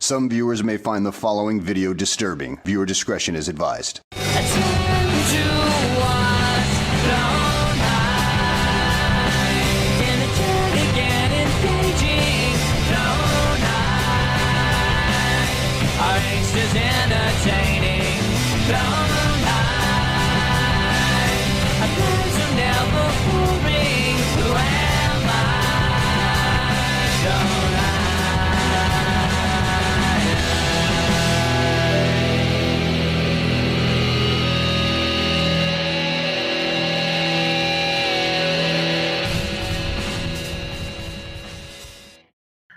Some viewers may find the following video disturbing. Viewer discretion is advised.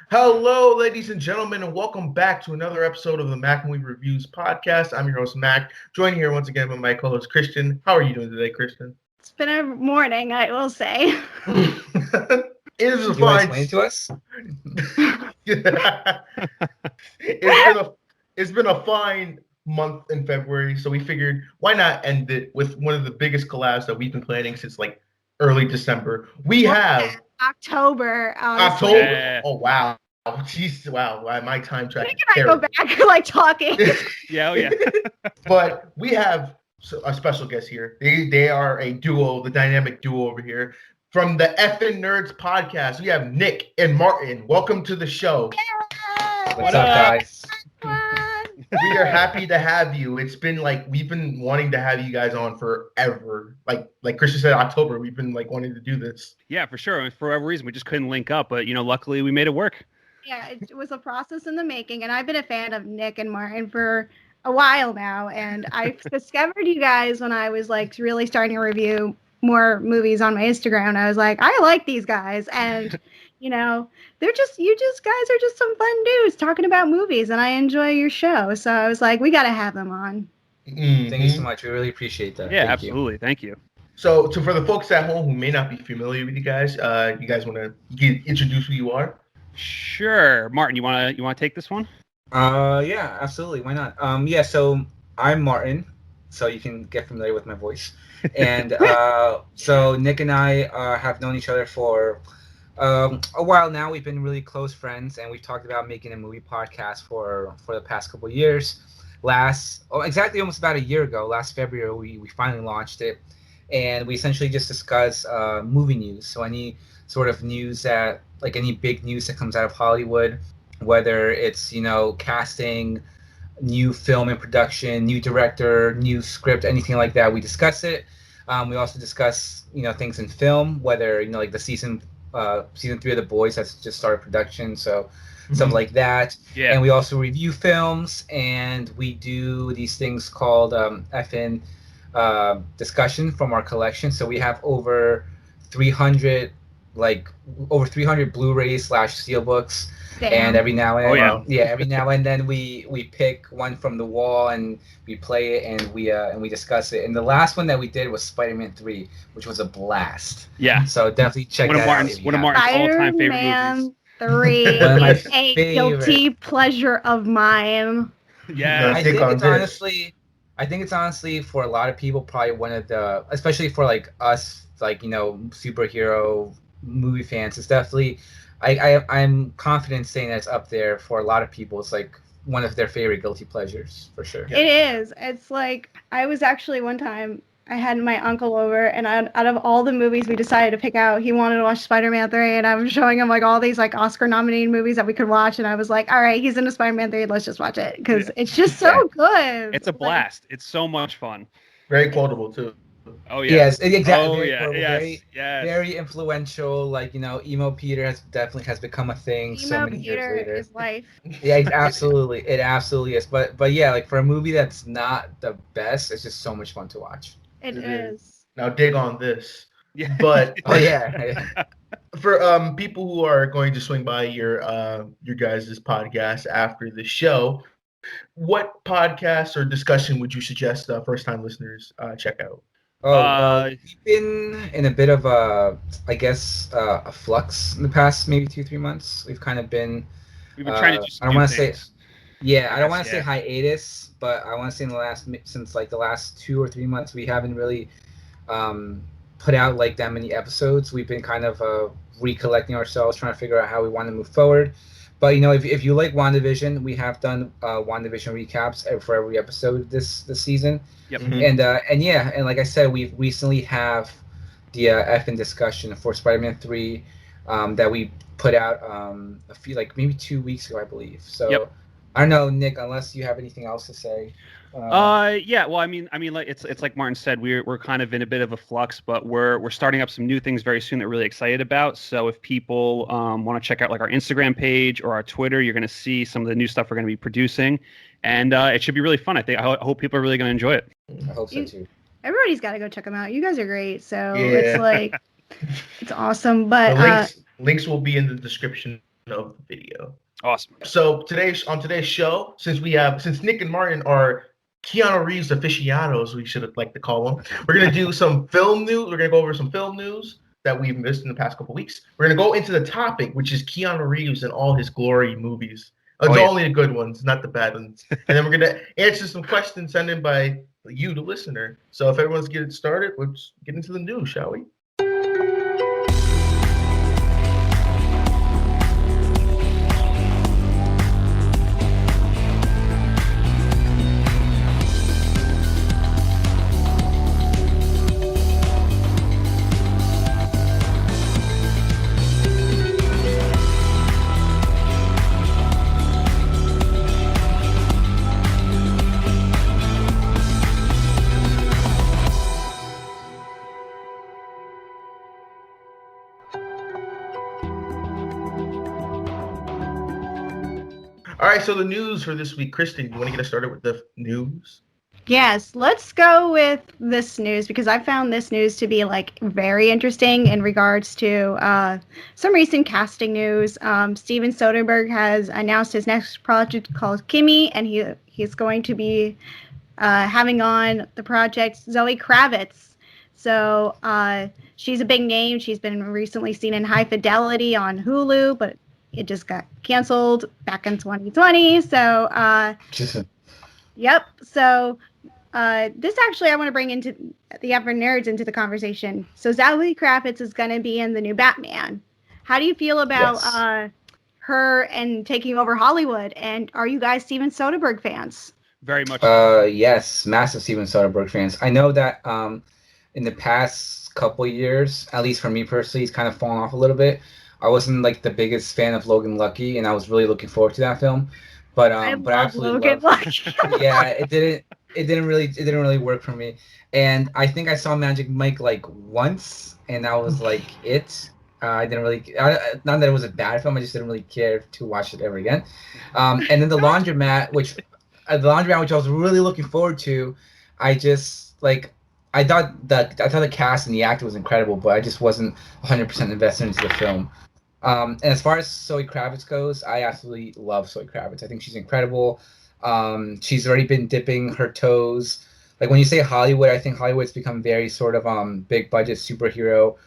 Hello, ladies and gentlemen, and welcome back to another episode of the Mac Movie Reviews podcast. I'm your host, Mac, joined here once again by my co-host, Kristin. How are you doing today, Kristin? It's been a morning, I will say. It is a fine. Explain to us. It's been a fine month in February, so we figured why not end it with one of the biggest collabs that we've been planning since like early December. We have October. October. Yeah. Oh wow. Jeez, wow, my time track. Can I go back like talking? Yeah. But we have a special guest here. They are a duo, the dynamic duo over here. From the Effin' Nerds podcast, we have Nick and Martin. Welcome to the show. What's up, guys? We are happy to have you. It's been like we've been wanting to have you guys on forever. Like Kristin said, October, we've been like wanting to do this. Yeah, for sure. For whatever reason, we just couldn't link up, but luckily we made it work. Yeah, it was a process in the making, and I've been a fan of Nick and Martin for a while now, and I discovered you guys when I was like really starting to review more movies on my Instagram. I was like, I like these guys, and you guys are just some fun dudes talking about movies, and I enjoy your show. So I was like, we got to have them on. Mm-hmm. Thank you so much. We really appreciate that. Yeah, absolutely. Thank you. So for the folks at home who may not be familiar with you guys want to introduce who you are? Sure, Martin. You want to take this one? Yeah, absolutely. Why not? So I'm Martin, so you can get familiar with my voice. And so Nick and I have known each other for a while now. We've been really close friends, and we've talked about making a movie podcast for the past couple of years. Exactly almost about a year ago, last February, we finally launched it, and we essentially just discuss movie news. So any sort of news any big news that comes out of Hollywood, whether it's casting, new film in production, new director, new script, anything like that, we discuss it. We also discuss things in film, whether like the season 3 of The Boys has just started production, so something like that. Yeah. And we also review films, and we do these things called Effin' discussion from our collection. So we have over 300 Blu-rays / steelbooks. Damn. And every now and every now and then we pick one from the wall and we play it and we discuss it. And the last one that we did was Spider-Man 3, which was a blast. Yeah. So definitely check that out. One of Martin's all-time favorite movies. Spider-Man 3 One of my is a guilty pleasure of mine. Yeah. I think it's honestly for a lot of people probably one of the, especially for like us, superhero movie fans, it's definitely I'm confident saying that it's up there for a lot of people. It's like one of their favorite guilty pleasures for sure. It is. It's like I was actually one time I had my uncle over, and out of all the movies we decided to pick out, he wanted to watch Spider-Man 3, and I was showing him like all these like Oscar-nominated movies that we could watch, and I was like, all right, he's into Spider-Man 3, let's just watch it because it's just so good. It's a blast. It's so much fun. Very quotable too. Oh yeah. Yes, exactly. Oh yeah. Very influential. Emo Peter has become a thing so many years later. Is life. Yeah, it absolutely is. But yeah, like for a movie that's not the best, it's just so much fun to watch. It is. Now dig on this. Yeah. But yeah. For people who are going to swing by your guys' podcast after the show, what podcast or discussion would you suggest first-time listeners check out? We've been in a bit of a flux in the past maybe 2-3 months. We've kind of been. We've been trying to do some I don't want to things. I don't want to say hiatus, but I want to say since the last 2 or 3 months, we haven't really put out like that many episodes. We've been kind of recollecting ourselves, trying to figure out how we want to move forward. But if you like WandaVision, we have done WandaVision recaps for every episode this season. Yep. And like I said, we recently have the effing discussion for Spider-Man 3 that we put out a few, like maybe 2 weeks ago, I believe. So Yep. I don't know, Nick, unless you have anything else to say. Yeah. Well, I mean, like it's like Martin said, we're kind of in a bit of a flux, but we're starting up some new things very soon that we're really excited about. So if people want to check out like our Instagram page or our Twitter, you're going to see some of the new stuff we're going to be producing, and it should be really fun. I hope people are really going to enjoy it. I hope so too. Everybody's got to go check them out. You guys are great. So Yeah. it's like, it's awesome. But The links will be in the description of the video. Awesome. So on today's show, since Nick and Martin are Keanu Reeves aficionados, we should like to call them, we're gonna do some film news. We're gonna go over some film news that we've missed in the past couple weeks. We're gonna go into the topic, which is Keanu Reeves and all his glory movies. It's only the good ones, not the bad ones. And then we're gonna answer some questions sent in by you, the listener. So if everyone's getting started, let's get into the news, shall we? All right, so the news for this week, Kristin, you want to get us started with the news? yes, let's go with this news because I found this news to be like very interesting in regards to some recent casting news. Steven Soderbergh has announced his next project called Kimmy, and he's going to be having on the project Zoe Kravitz. So she's a big name. She's been recently seen in High Fidelity on Hulu, but it just got canceled back in 2020. So, yep. So, this actually I want to bring into the Ever Nerds into the conversation. So, Zoe Kravitz is going to be in the new Batman. How do you feel about her and taking over Hollywood? And are you guys Steven Soderbergh fans? Very much. Yes, massive Steven Soderbergh fans. I know that in the past couple years, at least for me personally, he's kind of fallen off a little bit. I wasn't like the biggest fan of Logan Lucky, and I was really looking forward to that film. But I absolutely Logan Lucky. Yeah, it didn't really work for me. And I think I saw Magic Mike like once, and that was like it. I didn't really, not that it was a bad film, I just didn't really care to watch it ever again. And then the Laundromat, which I was really looking forward to, I just like. I thought the cast and the actor was incredible, but I just wasn't 100% invested into the film. And as far as Zoe Kravitz goes, I absolutely love Zoe Kravitz. I think she's incredible. She's already been dipping her toes. Like when you say Hollywood, I think Hollywood's become very sort of big budget superhero,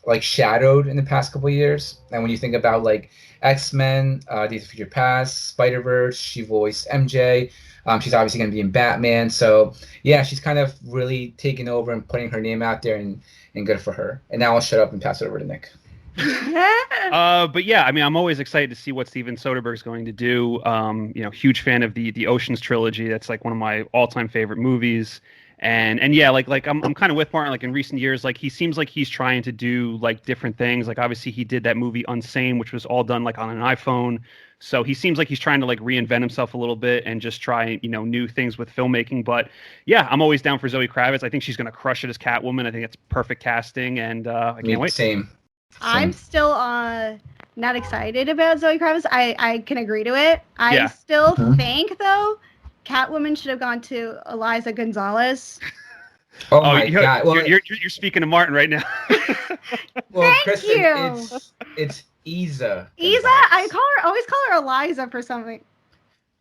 like shadowed in the past couple of years. And when you think about like X-Men, Days of Future Past, Spider-Verse, she voiced MJ. She's obviously going to be in Batman. So yeah, she's kind of really taking over and putting her name out there, and good for her. And now I'll shut up and pass it over to Nick. But yeah, I mean, I'm always excited to see what Steven Soderbergh's going to do. Huge fan of the Ocean's trilogy. That's like one of my all-time favorite movies. And yeah, like I'm kind of with Martin. Like in recent years, like he seems like he's trying to do like different things. Like obviously he did that movie Unsane, which was all done like on an iPhone. So he seems like he's trying to like reinvent himself a little bit and just try, new things with filmmaking. But yeah, I'm always down for Zoe Kravitz. I think she's going to crush it as Catwoman. I think it's perfect casting, and I can't wait. Same. I'm still not excited about Zoe Kravitz. I can agree to it. I still think though, Catwoman should have gone to Eliza Gonzalez. Oh my God! Well, you're speaking to Martin right now. Well, Thank Kristin, you. it's Isa. Isa, I always call her Eliza for something.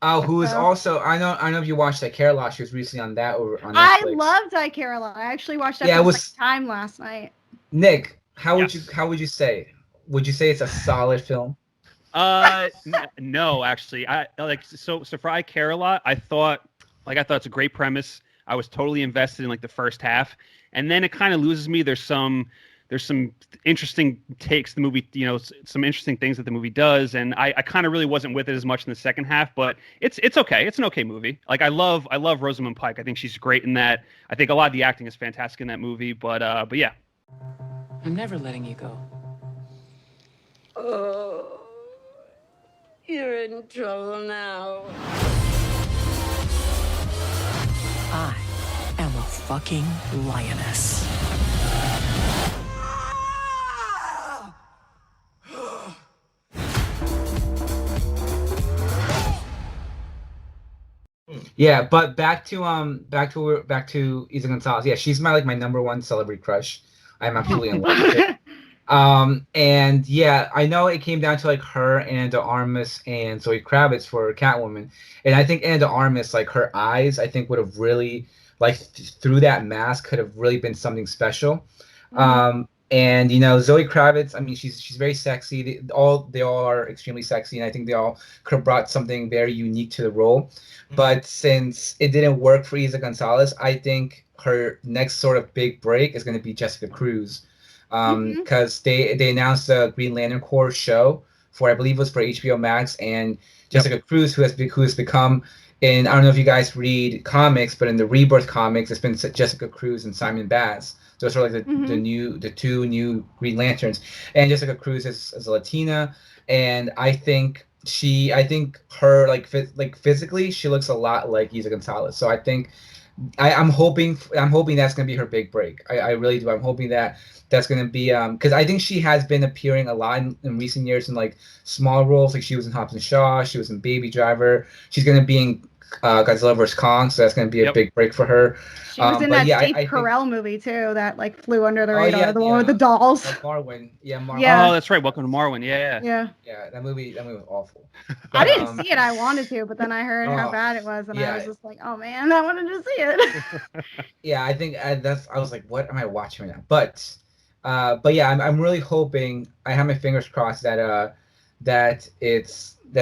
Oh, who is also I know if you watched that Kerala. She was recently on that over on Netflix. I loved I Kerala. I actually watched that for the second time last night. Nick, how would you say? Would you say it's a solid film? No, actually, I like so for I Care a Lot. I thought it's a great premise. I was totally invested in like the first half, and then it kind of loses me. There's some there's some interesting takes the movie, some interesting things that the movie does, and I kind of really wasn't with it as much in the second half, but it's okay. It's an okay movie. Like I love Rosamund Pike. I think she's great in that. I think a lot of the acting is fantastic in that movie, but yeah. I'm never letting you go. Oh, you're in trouble now. I am a fucking lioness. Yeah, but back to Isa Gonzalez. Yeah, she's my number one celebrity crush. I'm absolutely in love with it. And yeah, I know it came down to like her, Ana de Armas, and Zoe Kravitz for Catwoman. And I think Ana de Armas, like her eyes, I think would have really through that mask could have really been something special. And Zoe Kravitz, I mean, she's very sexy. They all are extremely sexy, and I think they all could have brought something very unique to the role. But since it didn't work for Isa Gonzalez, I think her next sort of big break is going to be Jessica Cruz, because they announced the Green Lantern Corps show for, I believe it was for HBO Max, and Jessica Cruz, who has become, and I don't know if you guys read comics, but in the Rebirth comics, it's been Jessica Cruz and Simon Baz. Those are like the two new Green Lanterns, and Jessica Cruz is a Latina, and I think her physically she looks a lot like Isa Gonzalez. So I think I'm hoping that's gonna be her big break. I really do. I'm hoping that's gonna be because I think she has been appearing a lot in recent years in like small roles. Like she was in Hobbs and Shaw, she was in Baby Driver. She's gonna be in Godzilla vs Kong, so that's gonna be a big break for her. She was in that Steve Carell movie too, that like flew under the radar, the one with the dolls. Marwen. Oh, that's right. Welcome to Marwen. Yeah. That movie was awful. But, I didn't see it. I wanted to, but then I heard how bad it was, and I was just like, oh man, I wanted to see it. Yeah, I think I was like, what am I watching right now? But yeah, I'm really hoping. I have my fingers crossed that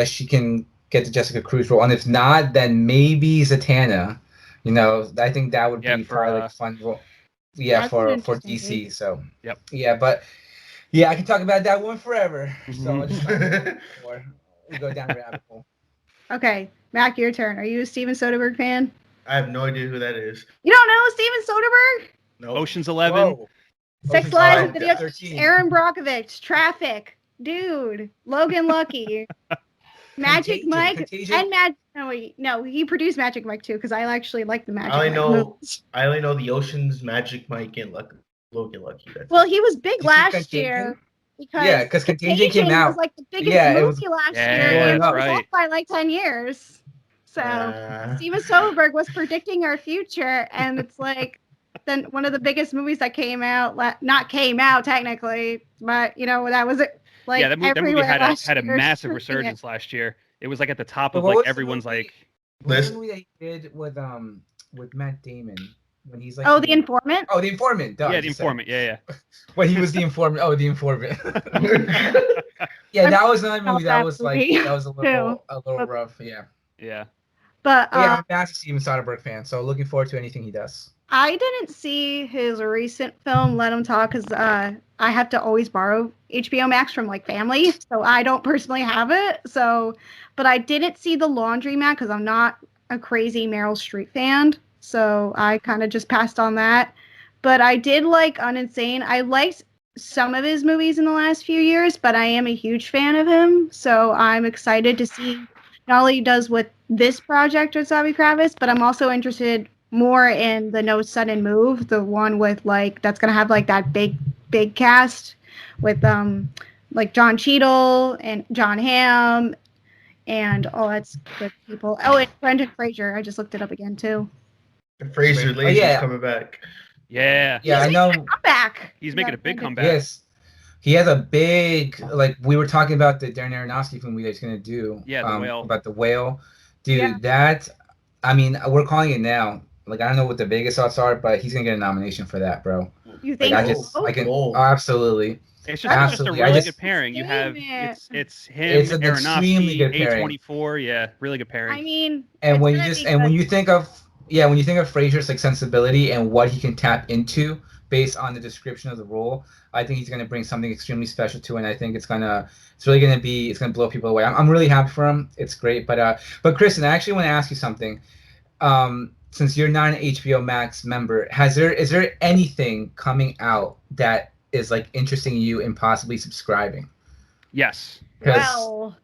she can get the Jessica Cruz role, and if not, then maybe Zatanna. I think that would be probably like a fun role. Yeah, for DC. So yeah, but yeah, I can talk about that one forever. So I'll just we go down the rabbit hole. Okay, Mac, your turn. Are you a Steven Soderbergh fan? I have no idea who that is. You don't know Steven Soderbergh? No. Ocean's 11. Whoa. Sex Lies and Video. 13. Aaron Brockovich. Traffic. Dude. Logan Lucky. Magic Mike and No, he produced Magic Mike too, because I actually like the Magic Mike movies. I only know the Ocean's, Magic Mike, and Logan Lucky. Well, he was big last year because Contagion came out. Was like the biggest movie last year, and it was off by like 10 years. So Steven Soderbergh was predicting our future, and it's like then one of the biggest movies that came out, not came out technically, but that was it. Like that movie had a massive resurgence last year. It was like at the top of like everyone's like list. What movie that he did with Matt Damon when he's like The Informant? Oh, The Informant. The Informant. Yeah. When he was the informant. Oh, The Informant. Yeah, that was another movie that was like a little rough. Yeah. But I'm a massive Steven Soderbergh fan, so looking forward to anything he does. I didn't see his recent film, Let Him Talk, because I have to always borrow HBO Max from like family, so I don't personally have it. But I didn't see The Laundromat because I'm not a crazy Meryl Streep fan, so I kind of just passed on that. But I did like Uninsane. I liked some of his movies in the last few years, but I am a huge fan of him, so I'm excited to see not only he does with this project with Zoe Kravitz, but I'm also interested more in the No Sudden Move, the one with like that's gonna have like that big cast with like John Cheadle and John Hamm and that's good people. Oh, and Brendan Fraser. I just looked it up again too. Fraser Laser's coming back. Yeah, I know. Comeback. He's making a big comeback. Yes. He has a big, like, we were talking about the Darren Aronofsky film that he's going to do. Yeah, The Whale. About The Whale. Dude, that, I mean, we're calling it now. Like, I don't know what the Vegas odds are, but he's going to get a nomination for that, bro. You think absolutely. It's just a really good pairing. You have, it's him, Aronofsky, A24. Yeah, really good pairing. I mean, and when you think of Fraser's, like, sensibility and what he can tap into based on the description of the role, I think he's going to bring something extremely special to it. And I think it's going to blow people away. I'm really happy for him. It's great. But Kristin, I actually want to ask you something. Since you're not an HBO Max member, is there anything coming out that is like interesting you in possibly subscribing? Yes. Because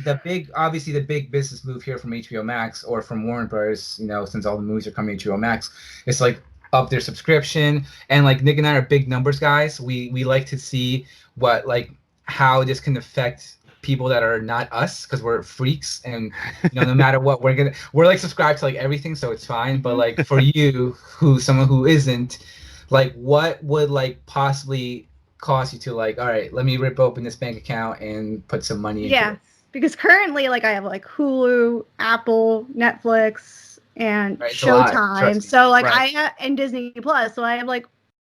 the big business move here from HBO Max or from Warner Bros., since all the movies are coming to HBO Max, it's like up their subscription. And like Nick and I are big numbers guys. We like to see how this can affect people that are not us, because we're freaks, and no matter what, we're like subscribed to like everything, so it's fine. But like for you, someone who isn't, like what would like possibly cause you to like, all right, let me rip open this bank account and put some money into it? Because currently like I have like Hulu, Apple, Netflix, and Showtime. So like and Disney Plus. So I have like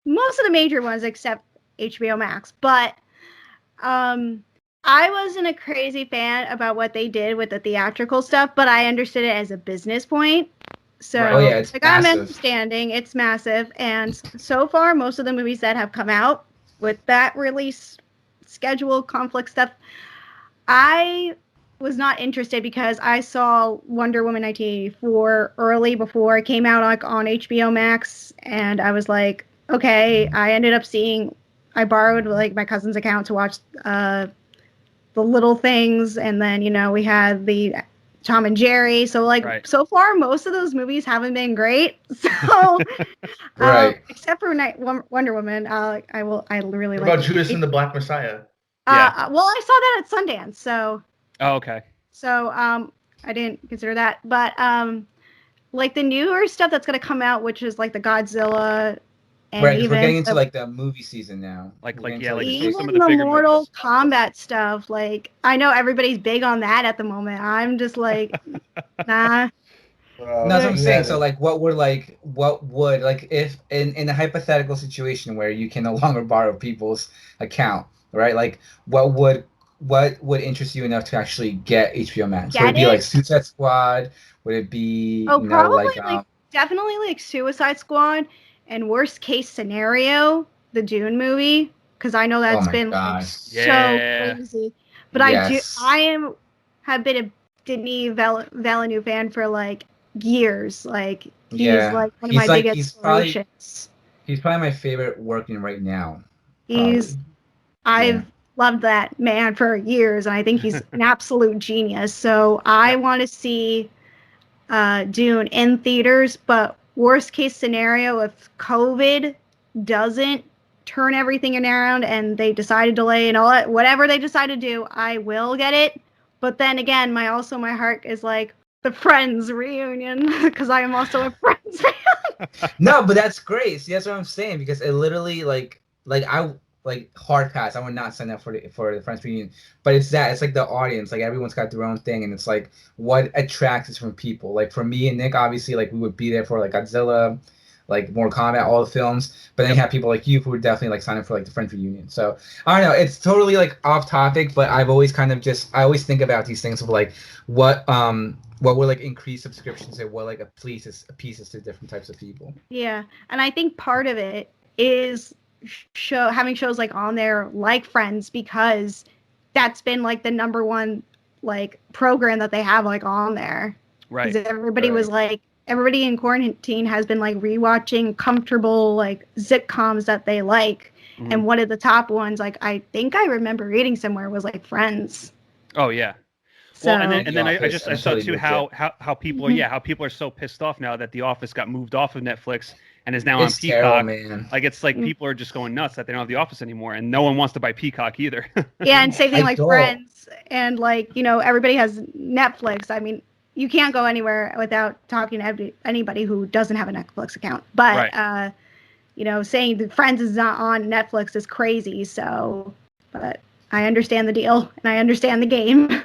most of the major ones except HBO Max. But I wasn't a crazy fan about what they did with the theatrical stuff, but I understood it as a business point. So it's like massive. I'm understanding it's massive, and so far most of the movies that have come out with that release schedule conflict stuff, I was not interested because I saw Wonder Woman 1984 early before it came out like on HBO Max, and I was like, okay. I borrowed like my cousin's account to watch the Little Things, and then we had the Tom and Jerry. So like so far most of those movies haven't been great. So except for Wonder Woman, I really like. What about Judas and the Black Messiah? Well, I saw that at Sundance, so. Oh, okay. So I didn't consider that, but like the newer stuff that's gonna come out, which is like the Godzilla. And we're getting into like the movie season now. Even some of the bigger Mortal movies. Kombat stuff. Like I know everybody's big on that at the moment. I'm just like, nah. That's what I'm saying. So like, what would if in a hypothetical situation where you can no longer borrow people's account, right? Like, what would interest you enough to actually get HBO Max? Would it be like Suicide Squad? Would it be probably definitely like Suicide Squad? And worst case scenario, the Dune movie, because I know that's been like so crazy. But I have been a Denis Villeneuve fan for like years. Like he's like one of my big inspirations. He's probably my favorite working right now. I've loved that man for years, and I think he's an absolute genius. So I want to see Dune in theaters, but worst case scenario, if COVID doesn't turn everything around and they decide to delay and all that, whatever they decide to do, I will get it. But then again, my heart is like the Friends reunion, because I am also a Friends fan. No, but that's great. See, that's what I'm saying, because it literally I hard pass. I would not sign up for the Friends reunion. But it's like the audience. Like everyone's got their own thing, and it's like what attracts us from people. Like for me and Nick, obviously, like we would be there for like Godzilla, like Mortal Kombat, all the films. But then you have people like you who would definitely like sign up for like the Friends reunion. So I don't know. It's totally like off topic, but I've always I always think about these things of like what would like increase subscriptions and what like appeases to different types of people. Yeah, and I think part of it is having shows like on there like Friends, because that's been like the number one like program that they have like on there. Right. Because everybody in quarantine has been like rewatching comfortable like sitcoms that they like. Mm-hmm. And one of the top ones, like I think I remember reading somewhere, was like Friends. Oh yeah. So, well, and then I saw too how people how people are so pissed off now that The Office got moved off of Netflix and is now on Peacock. Terrible, man. Like it's like people are just going nuts that they don't have The Office anymore, and no one wants to buy Peacock either. Yeah, and same thing like Friends, and like everybody has Netflix. I mean, you can't go anywhere without talking to anybody who doesn't have a Netflix account. But saying that Friends is not on Netflix is crazy. So, but I understand the deal and I understand the game.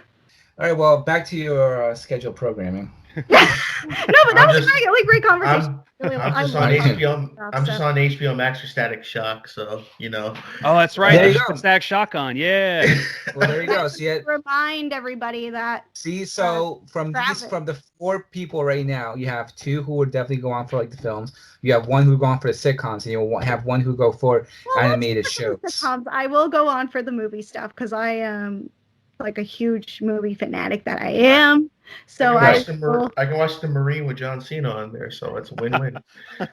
All right, well, back to your scheduled programming. No, but that I'm was just- a great conversation. Really, I'm I just love on that HBO. stuff, I'm just so. on HBO Max for Static Shock, so you know. Oh, that's right. There They you just go. put Stack Shotgun. Yeah. Well, there you go. See, Remind everybody that so from the 4 people right now, you have 2 who would definitely go on for like the films. You have 1 who go on for the sitcoms, and you have 1 who go for animated shows. Sitcoms. I will go on for the movie stuff because I am like a huge movie fanatic that I am. So I can watch the Marine with John Cena on there, so it's a win-win. Or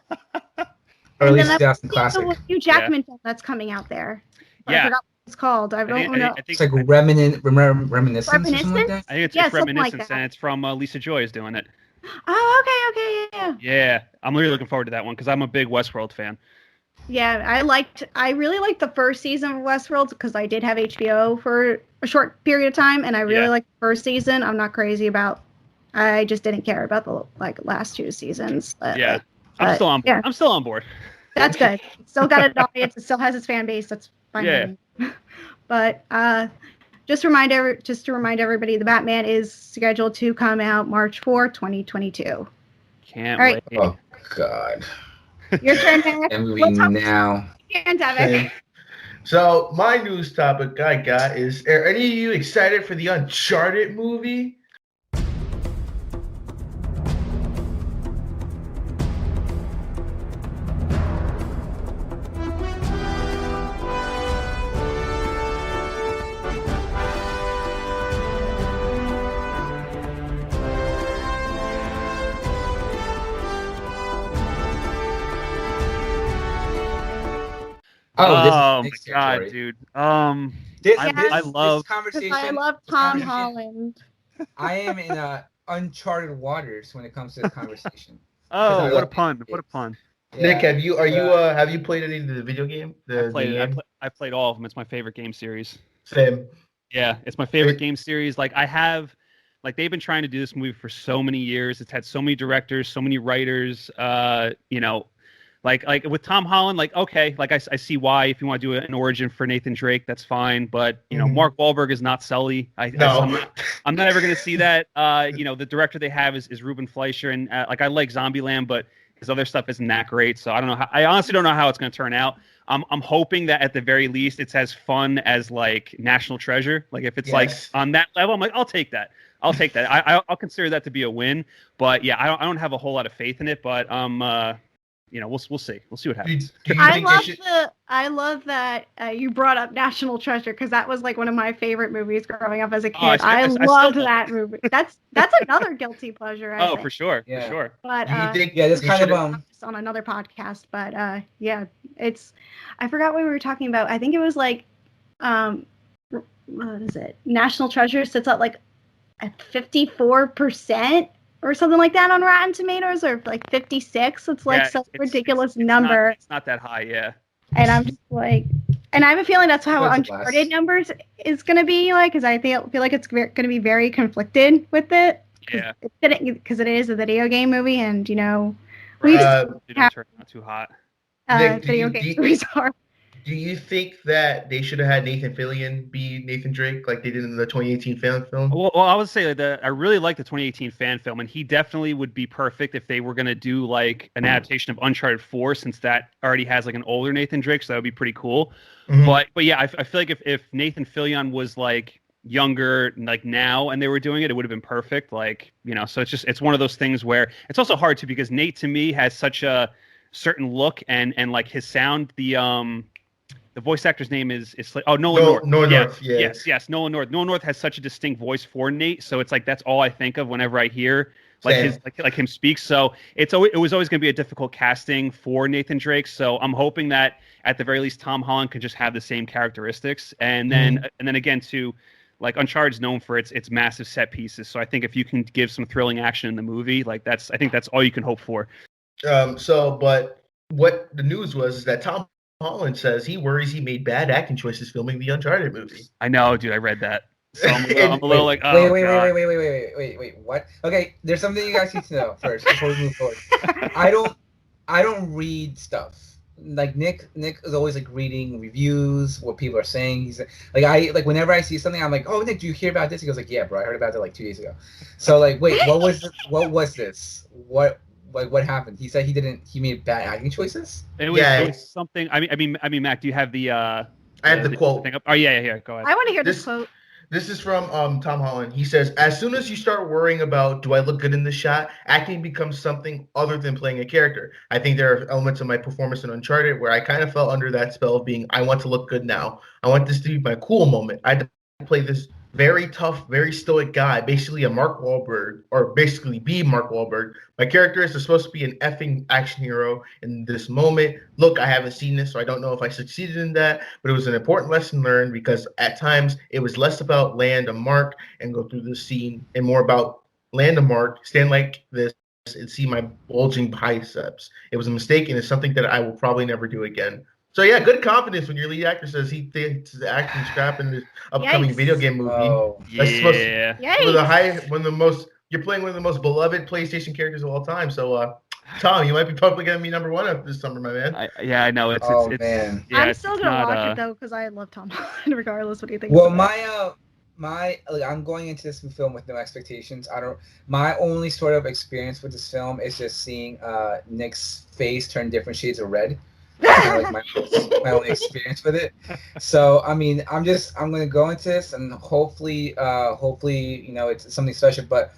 at least that's classic. The Hugh Jackman film that's coming out there. I Yeah. forgot what it's called. I don't know. It's like reminiscence or something like that. I think it's something like Reminiscence, that. and it's from Lisa Joy is doing it. Oh, okay, yeah. Yeah, I'm really looking forward to that one because I'm a big Westworld fan. Yeah, I really liked the first season of Westworld because I did have HBO for a short period of time, and I really liked the first season. I'm not crazy about. I just didn't care about the last 2 seasons. I'm still on. Yeah. I'm still on board. That's good. It's still got an audience. It still has its fan base. That's fine. Yeah. But just to remind everybody, the Batman is scheduled to come out March 4, 2022. Can't wait. Oh God. Your turn, Derek. And moving now. So my news topic I got is: are any of you excited for the Uncharted movie? Oh my God, dude. I love Tom Holland. Holland. I am in uncharted waters when it comes to this conversation. Oh, what a pun! What a pun! Yeah. Nick, have you played any of the video game? I played all of them. It's my favorite game series. Same. Yeah, it's my favorite game series. Like they've been trying to do this movie for so many years. It's had so many directors, so many writers. Like with Tom Holland, like, okay, like I see why. If you want to do an origin for Nathan Drake, that's fine. But you know, Mark Wahlberg is not Sully. I'm not ever going to see that. The director they have is Ruben Fleischer, and like I like Zombieland, but his other stuff isn't that great. So I don't know. I honestly don't know how it's going to turn out. I'm hoping that at the very least it's as fun as like National Treasure. Like if it's like on that level, I'm like, I'll take that. I'll consider that to be a win. But yeah, I don't have a whole lot of faith in it. But we'll see. We'll see what happens. I love that you brought up National Treasure because that was like one of my favorite movies growing up as a kid. I loved that movie. That's another guilty pleasure. I think. For sure. But that's kind of on another podcast. But it's I forgot what we were talking about. I think it was like what is it? National Treasure sits at like at 54%. Or something like that on Rotten Tomatoes, or like 56. It's like such a ridiculous number. It's not that high, yeah. And I'm just like, and I have a feeling that's how Uncharted numbers is going to be like, because I feel like it's going to be very conflicted with it. Yeah. Because it is a video game movie, and we not too hot. Video game movies are. Do you think that they should have had Nathan Fillion be Nathan Drake like they did in the 2018 fan film? Well, I would say that I really like the 2018 fan film, and he definitely would be perfect if they were going to do like an adaptation of Uncharted 4, since that already has like an older Nathan Drake, so that would be pretty cool. But yeah, I feel like if Nathan Fillion was like younger, like now, and they were doing it would have been perfect. Like, so it's one of those things where it's also hard to, because Nate to me has such a certain look and like his sound, the voice actor's name is Nolan North. North. Yes, Nolan North. Nolan North has such a distinct voice for Nate, so it's like that's all I think of whenever I hear like him speak. So it was always going to be a difficult casting for Nathan Drake. So I'm hoping that at the very least Tom Holland could just have the same characteristics, and then again too, like Uncharted's known for its massive set pieces. So I think if you can give some thrilling action in the movie, like I think that's all you can hope for. But what the news was is that Tom Holland says he worries he made bad acting choices filming the Uncharted movie. I know, dude. I read that. So I'm a little like, oh, wait, what? Okay, there's something you guys need to know first before we move forward. I don't read stuff. like Nick is always like reading reviews, what people are saying. He's like whenever I see something, I'm like, oh Nick, do you hear about this? He goes like, yeah, bro, I heard about it like 2 days ago. So like, wait, what was this? What was this? What happened? He said he made bad acting choices. It was something. I mean, Mac, do you have the? I have the quote. Thing up? Oh yeah. Go ahead. I want to hear this quote. This is from Tom Holland. He says, as soon as you start worrying about, do I look good in this shot, acting becomes something other than playing a character. I think there are elements of my performance in Uncharted where I kind of fell under that spell of being, I want to look good now. I want this to be my cool moment. I had to play this very tough, very stoic guy, basically a Mark Wahlberg, or basically be Mark Wahlberg. My character is supposed to be an effing action hero in this moment. Look, I haven't seen this, so I don't know if I succeeded in that, but it was an important lesson learned because at times it was less about land a mark and go through the scene and more about land a mark, stand like this, and see my bulging biceps. It was a mistake, and it's something that I will probably never do again. So yeah, good confidence when your lead actor says he thinks his acting scrap in this upcoming video game movie. Oh, yeah. You're playing one of the most beloved PlayStation characters of all time. So Tom, you might be probably gonna be number one this summer, my man. I know it's man. Yeah, I'm still gonna watch it though because I love Tom Holland regardless. What do you think? Well, I'm going into this film with no expectations. My only sort of experience with this film is just seeing Nick's face turn different shades of red. Like my only experience with it. So I mean, I'm gonna go into this and hopefully it's something special. But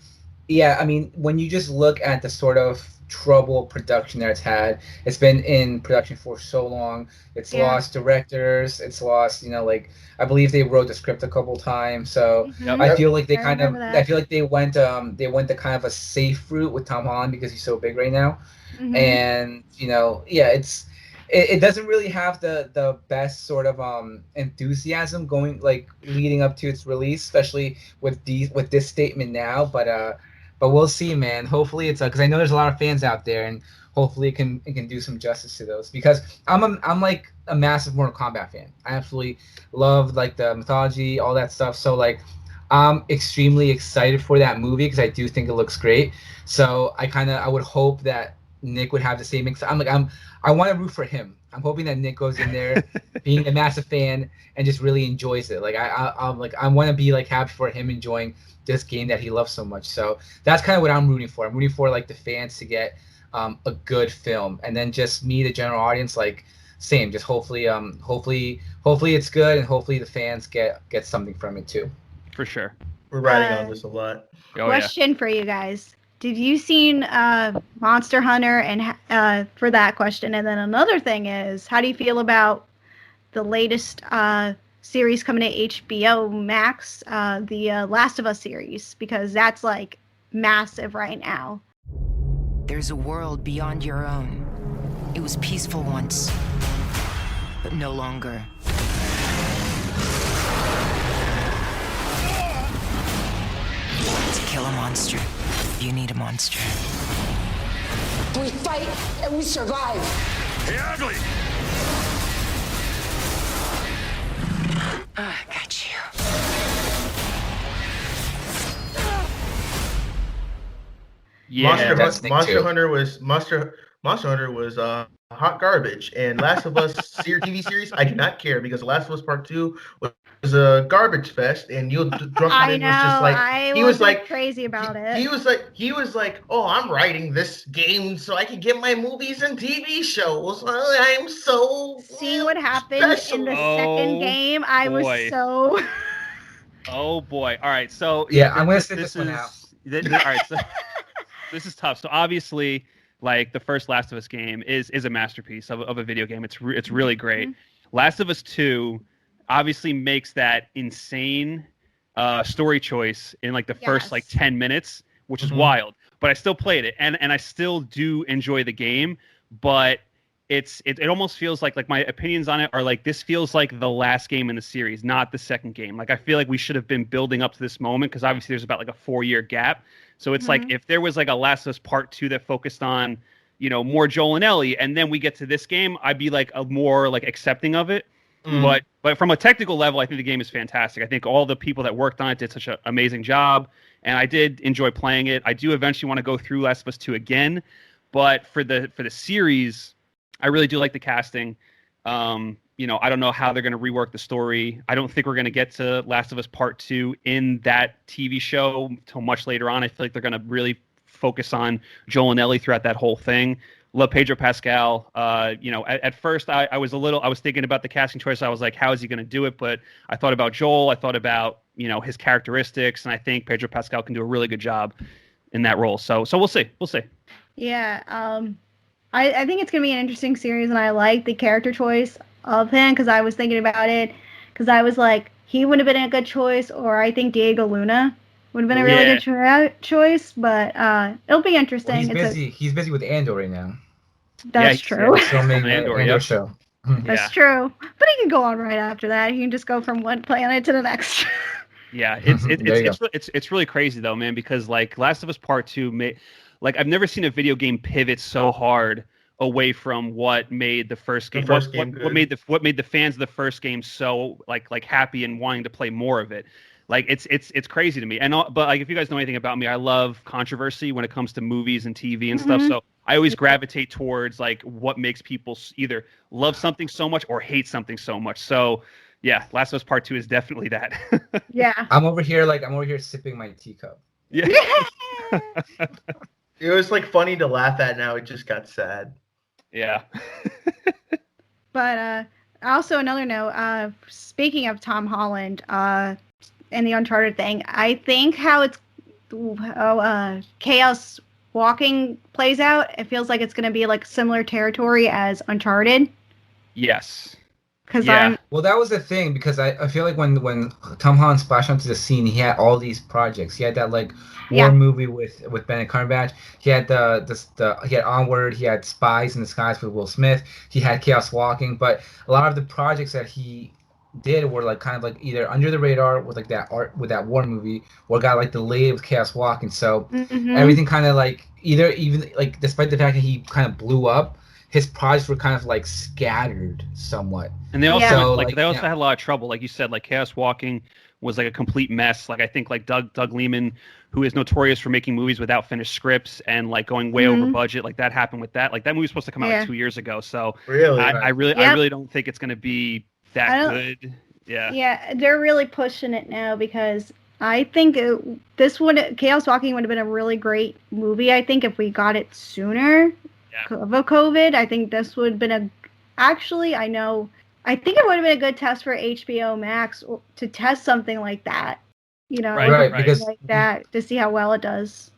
yeah, I mean, when you just look at the sort of trouble production that it's been in production for so long. It's lost directors. It's lost, I believe they wrote the script a couple times. So I feel like I feel like they went to kind of a safe route with Tom Holland because he's so big right now. Mm-hmm. And it doesn't really have the best sort of enthusiasm leading up to its release, especially with this statement now. But we'll see, man. Hopefully it's because I know there's a lot of fans out there, and hopefully it can do some justice to those. Because I'm like a massive Mortal Kombat fan. I absolutely love like the mythology, all that stuff. So like I'm extremely excited for that movie because I do think it looks great. So I would hope that Nick would have the same. I want to root for him. I'm hoping that Nick goes in there, being a massive fan, and just really enjoys it. Like I want to be like happy for him enjoying this game that he loves so much. So that's kind of what I'm rooting for. I'm rooting for like the fans to get a good film, and then just me, the general audience, like same. Just hopefully it's good, and hopefully the fans get something from it too. For sure. We're riding on this a lot. Question for you guys. Did you seen Monster Hunter? And for that question, and then another thing is, how do you feel about the latest series coming to HBO Max, the Last of Us series? Because that's like massive right now. There's a world beyond your own. It was peaceful once, but no longer. To kill a monster, you need a monster. We fight and we survive. Hey, ugly! I got you. Yeah, Monster Hunter was hot garbage, and Last of Us TV series I do not care because Last of Us Part 2 was a garbage fest, and Neil Druckmann was just like he was like crazy about it. He was like, oh, I'm writing this game so I can get my movies and TV shows. I'm so seeing what happened in the second game. I was so. Oh boy! All right, so I'm gonna sit this one out. All right, so this is tough. So obviously, like the first Last of Us game is a masterpiece of a video game. It's really great. Mm-hmm. Last of Us 2 obviously makes that insane story choice in like the first like 10 minutes, which is wild. But I still played it, and I still do enjoy the game. But it almost feels like my opinions on it are like this feels like the last game in the series, not the second game. Like I feel like we should have been building up to this moment because obviously there's about like a 4-year gap. So it's like if there was like a Last of Us Part 2 that focused on, more Joel and Ellie, and then we get to this game, I'd be like a more like accepting of it. But from a technical level, I think the game is fantastic. I think all the people that worked on it did such an amazing job, and I did enjoy playing it. I do eventually want to go through Last of Us 2 again, but for the series, I really do like the casting. You know, I don't know how they're going to rework the story. I don't think we're going to get to Last of Us Part 2 in that TV show till much later on. I feel like they're going to really focus on Joel and Ellie throughout that whole thing. Love Pedro Pascal. You know, at first I was thinking about the casting choice. I was like, how is he going to do it? But I thought about Joel. I thought about, you know, his characteristics, and I think Pedro Pascal can do a really good job in that role. So we'll see. We'll see. Yeah. I think it's going to be an interesting series, and I like the character choice of him because I was thinking about it because I was like, he would have been a good choice, or I think Diego Luna would have been a really good choice, but it'll be interesting. Well, he's busy with Andor right now. That's true. Filming Andor show. That's true. But he can go on right after that. He can just go from one planet to the next. Yeah, it's really crazy though, man, because like Last of Us Part 2 like I've never seen a video game pivot so hard away from what made the first game, what made the fans of the first game so like happy and wanting to play more of it. Like it's crazy to me. But like if you guys know anything about me, I love controversy when it comes to movies and TV and stuff. So I always gravitate towards like what makes people either love something so much or hate something so much. So yeah, Last of Us Part 2 is definitely that. Yeah. I'm over here sipping my teacup. Yeah. It was like funny to laugh at. Now it just got sad. Yeah. But also another note, speaking of Tom Holland and the Uncharted thing, I think how Chaos Walking plays out, it feels like it's going to be like similar territory as Uncharted. Yes. Well, that was the thing, because I feel like when Tom Holland splashed onto the scene, he had all these projects. He had that like war movie with Benedict Cumberbatch. He had he had Onward. He had Spies in Disguise with Will Smith. He had Chaos Walking. But a lot of the projects that he did were like kind of like either under the radar with like that war movie, or got like delayed with Chaos Walking. So everything kind of like even like despite the fact that he kind of blew up, his projects were kind of like scattered somewhat. And they also had a lot of trouble, like you said. Like Chaos Walking was like a complete mess. Like I think like Doug Liman, who is notorious for making movies without finished scripts and like going way over budget, like that happened with that. Like that movie was supposed to come out like 2 years ago. So really, I really don't think it's going to be that good. Yeah, they're really pushing it now because I think Chaos Walking would have been a really great movie. I think if we got it sooner of COVID, I think this would have been I think it would have been a good test for HBO Max to test something like that. You know, because like that to see how well it does.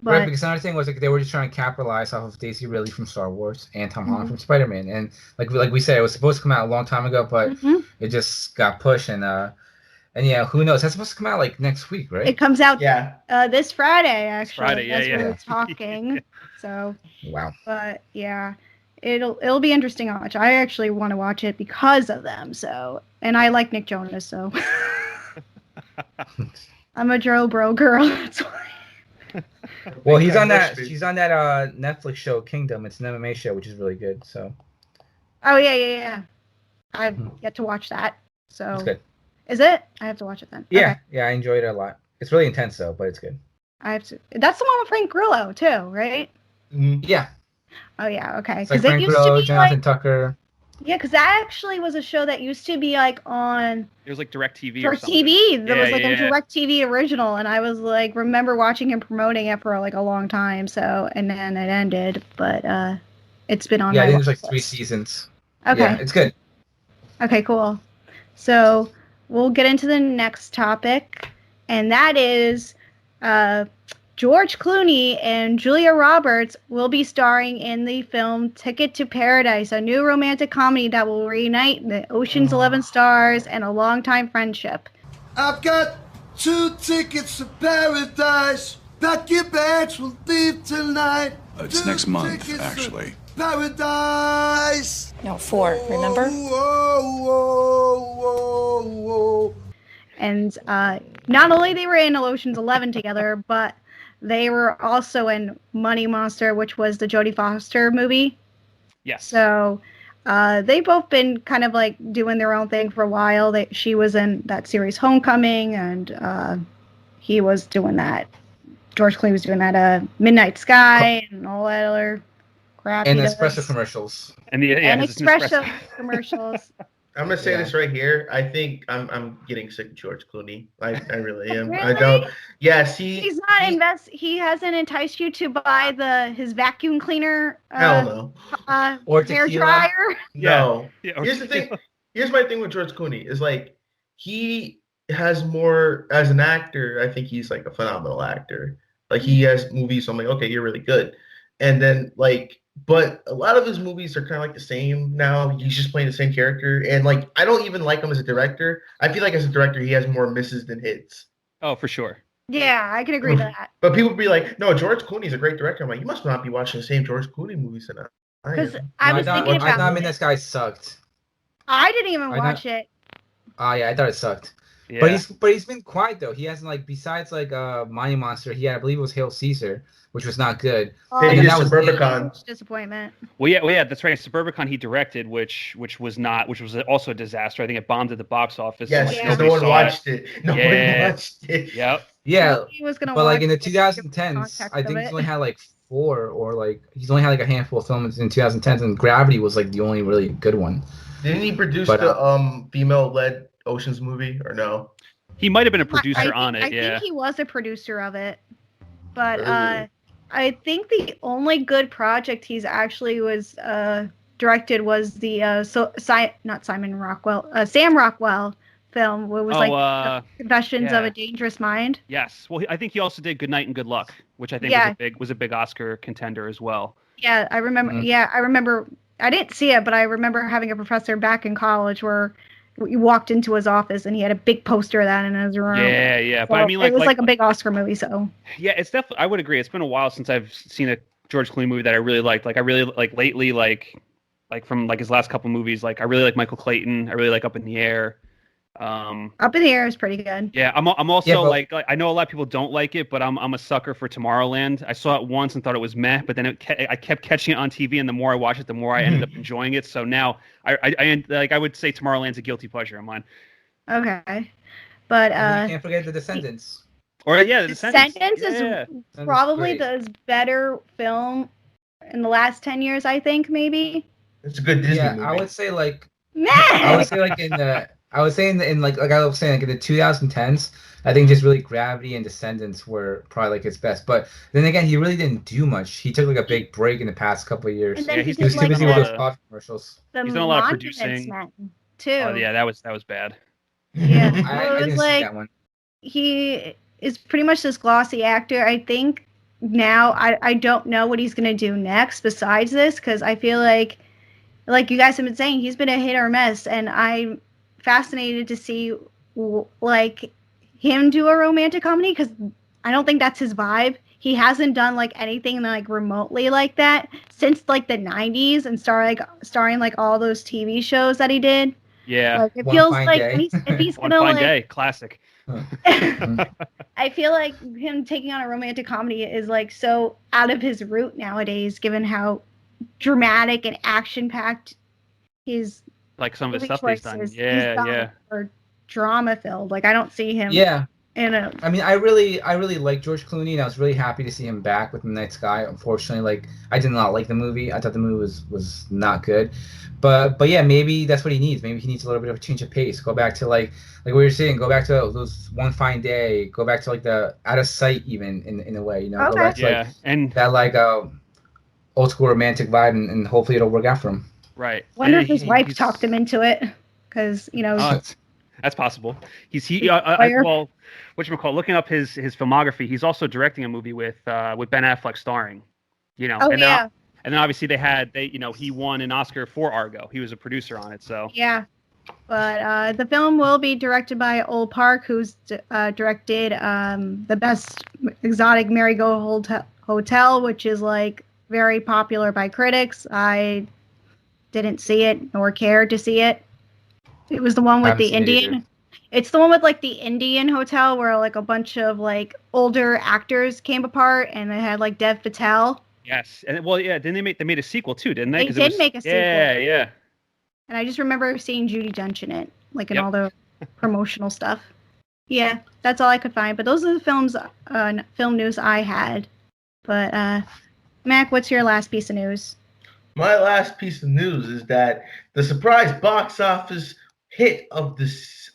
But because another thing was like they were just trying to capitalize off of Daisy Ridley from Star Wars and Tom Holland from Spider-Man, and like we said, it was supposed to come out a long time ago, but it just got pushed, and yeah, who knows? That's supposed to come out like next week, right? It comes out this Friday, actually. That's when we're talking. So wow. But yeah, it'll be interesting to watch. I actually want to watch it because of them. So, and I like Nick Jonas, so I'm a Joe Bro girl. That's why. Well, she's on that Netflix show Kingdom. It's an MMA show, which is really good. So. Oh yeah. I've yet to watch that. So. It's good. Is it? I have to watch it then. Yeah, okay. Yeah, I enjoyed it a lot. It's really intense though, but it's good. I have to. That's the one with Frank Grillo too, right? Yeah. Oh yeah, okay. It's like Frank Grillo, Jonathan Tucker. Yeah, because that actually was a show that used to be like on. It was like DirecTV or something. TV. There was like a DirecTV original, and I was like, remember watching him promoting it for like a long time. So, and then it ended, but it's been on. Yeah, I think there's like 3 seasons. Okay, yeah, it's good. Okay, cool. So we'll get into the next topic, and that is George Clooney and Julia Roberts will be starring in the film Ticket to Paradise, a new romantic comedy that will reunite the Ocean's 11 stars and a longtime friendship. I've got 2 tickets to paradise. Pack your bags, we'll leave tonight. It's next month, actually. Paradise. No, 4, remember? And not only they were in Ocean's 11 together, but they were also in Money Monster, which was the Jodie Foster movie. Yes. So they've both been kind of like doing their own thing for a while. She was in that series Homecoming, and he was doing that. George Clooney was doing that Midnight Sky and all that other crap And he espresso does. commercials. And And his espresso commercials. I'm gonna say Yeah. this right here. I think I'm getting sick of George Clooney. I really am. I Really? don't. Yes, He's not he hasn't enticed you to buy his vacuum cleaner hell no. Or hair tequila. dryer. No. Yeah, or Here's the thing. tequila. Here's my thing with George Clooney is like he has more as an actor. I think he's like a phenomenal actor. Like he has movies. So I'm like, okay, you're really good. And then like, but a lot of his movies are kind of like the same now. He's just playing the same character, and like I don't even like him as a director. I feel like as a director, he has more misses than hits. Oh, for sure. Yeah, I can agree to that. But people be like, no, George Clooney's a great director. I'm like, you must not be watching the same George Clooney movies than I Because am. I No, was thinking I about thought it. this guy sucked. I didn't even I watch it. Oh yeah, I thought it sucked. Yeah. But he's been quiet though. He hasn't like besides like Money Monster. He had I believe it was Hail Caesar, which was not good. Oh, Hey, And then he that did was Suburbicon. huge disappointment. Well, yeah, that's right. Suburbicon he directed, which was also a disaster. I think it bombed at the box office. Yes, and, like, because Yeah. no nobody one saw watched it. No one Yeah. watched it. Yep. Yeah, Nobody was gonna but like watch in the it, the 2010s, context I of think it. he's only had like he's only had like a handful of films in 2010s, and Gravity was like the only really good one. Didn't he produce But, the female-led Ocean's movie or no? He might have been a producer on it. I Yeah. think he was a producer of it, but Ooh. I think the only good project he's actually was directed was the not Simon Rockwell, Sam Rockwell film, where it was Confessions of yeah. a Dangerous Mind. Yes. Well, I think he also did Good Night and Good Luck, which I think was a big Oscar contender as well. Yeah, I remember. Yeah, I remember. I didn't see it, but I remember having a professor back in college where you walked into his office and he had a big poster of that in his room. Yeah. So But I mean, it was like a big Oscar movie. So yeah, it's definitely. I would agree. It's been a while since I've seen a George Clooney movie that I really liked. Like I really like lately, like from like his last couple movies. Like I really like Michael Clayton. I really like Up in the Air. Up in the Air is pretty good. Yeah, I'm also like I know a lot of people don't like it, but I'm a sucker for Tomorrowland. I saw it once and thought it was meh, but then I kept catching it on TV, and the more I watched it, the more I ended up enjoying it. So now I would say Tomorrowland's a guilty pleasure of mine. Okay, but you can't forget The Descendants. Or The Descendants. Is probably the better film in the last 10 years. I think maybe. It's a good Disney movie. I would say like. Nah! I would say like in the. I was saying in like I was saying like in the 2010s, I think just really Gravity and Descendants were probably like his best. But then again, he really didn't do much. He took like a big break in the past couple of years. Yeah, he's too busy with those coffee commercials. He's done a lot of producing. Too. Oh yeah, that was bad. Yeah, I didn't see that one. He is pretty much this glossy actor. I think now I don't know what he's gonna do next besides this, because I feel like you guys have been saying, he's been a hit or miss, and I'm fascinated to see like him do a romantic comedy, because I don't think that's his vibe. He hasn't done like anything like remotely like that since like the 90s and starring like all those TV shows that he did. Yeah. Like, it feels like if he's One gonna Fine like Day, classic. I feel like him taking on a romantic comedy is like so out of his route nowadays, given how dramatic and action packed his like some of his stuff he's done. Yeah. Or drama filled. Like I don't see him. Yeah. I mean, I really like George Clooney, and I was really happy to see him back with The Night Sky. Unfortunately, like I did not like the movie. I thought the movie was not good. But yeah, maybe that's what he needs. Maybe he needs a little bit of a change of pace. Go back to like what you're saying. Go back to those One Fine Day. Go back to like the Out of Sight, even in a way. You know, go back to like and that like old school romantic vibe, and hopefully it'll work out for him. Right. Wonder if his wife talked him into it, because that's possible. Well, whatchamacallit, looking up his filmography, he's also directing a movie with Ben Affleck starring. And then obviously he won an Oscar for Argo. He was a producer on it, so. Yeah. But the film will be directed by Ol Park, who's directed The Best Exotic Marigold Hotel, which is like very popular by critics. I didn't see it nor cared to see it. It was the one with the Indian. It's the one with like the Indian hotel where like a bunch of like older actors came apart, and they had like Dev Patel. Yes, and then they made a sequel too, didn't they? They did make a sequel. Yeah. And I just remember seeing Judi Dench in it, like in all the promotional stuff. Yeah, that's all I could find. But those are the film news I had. But Mac, what's your last piece of news? My last piece of news is that the surprise box office hit of this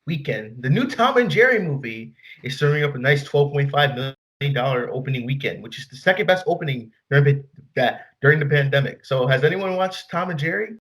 weekend, the new Tom and Jerry movie, is serving up a nice $12.5 million opening weekend, which is the second best opening during the pandemic. So, has anyone watched Tom and Jerry?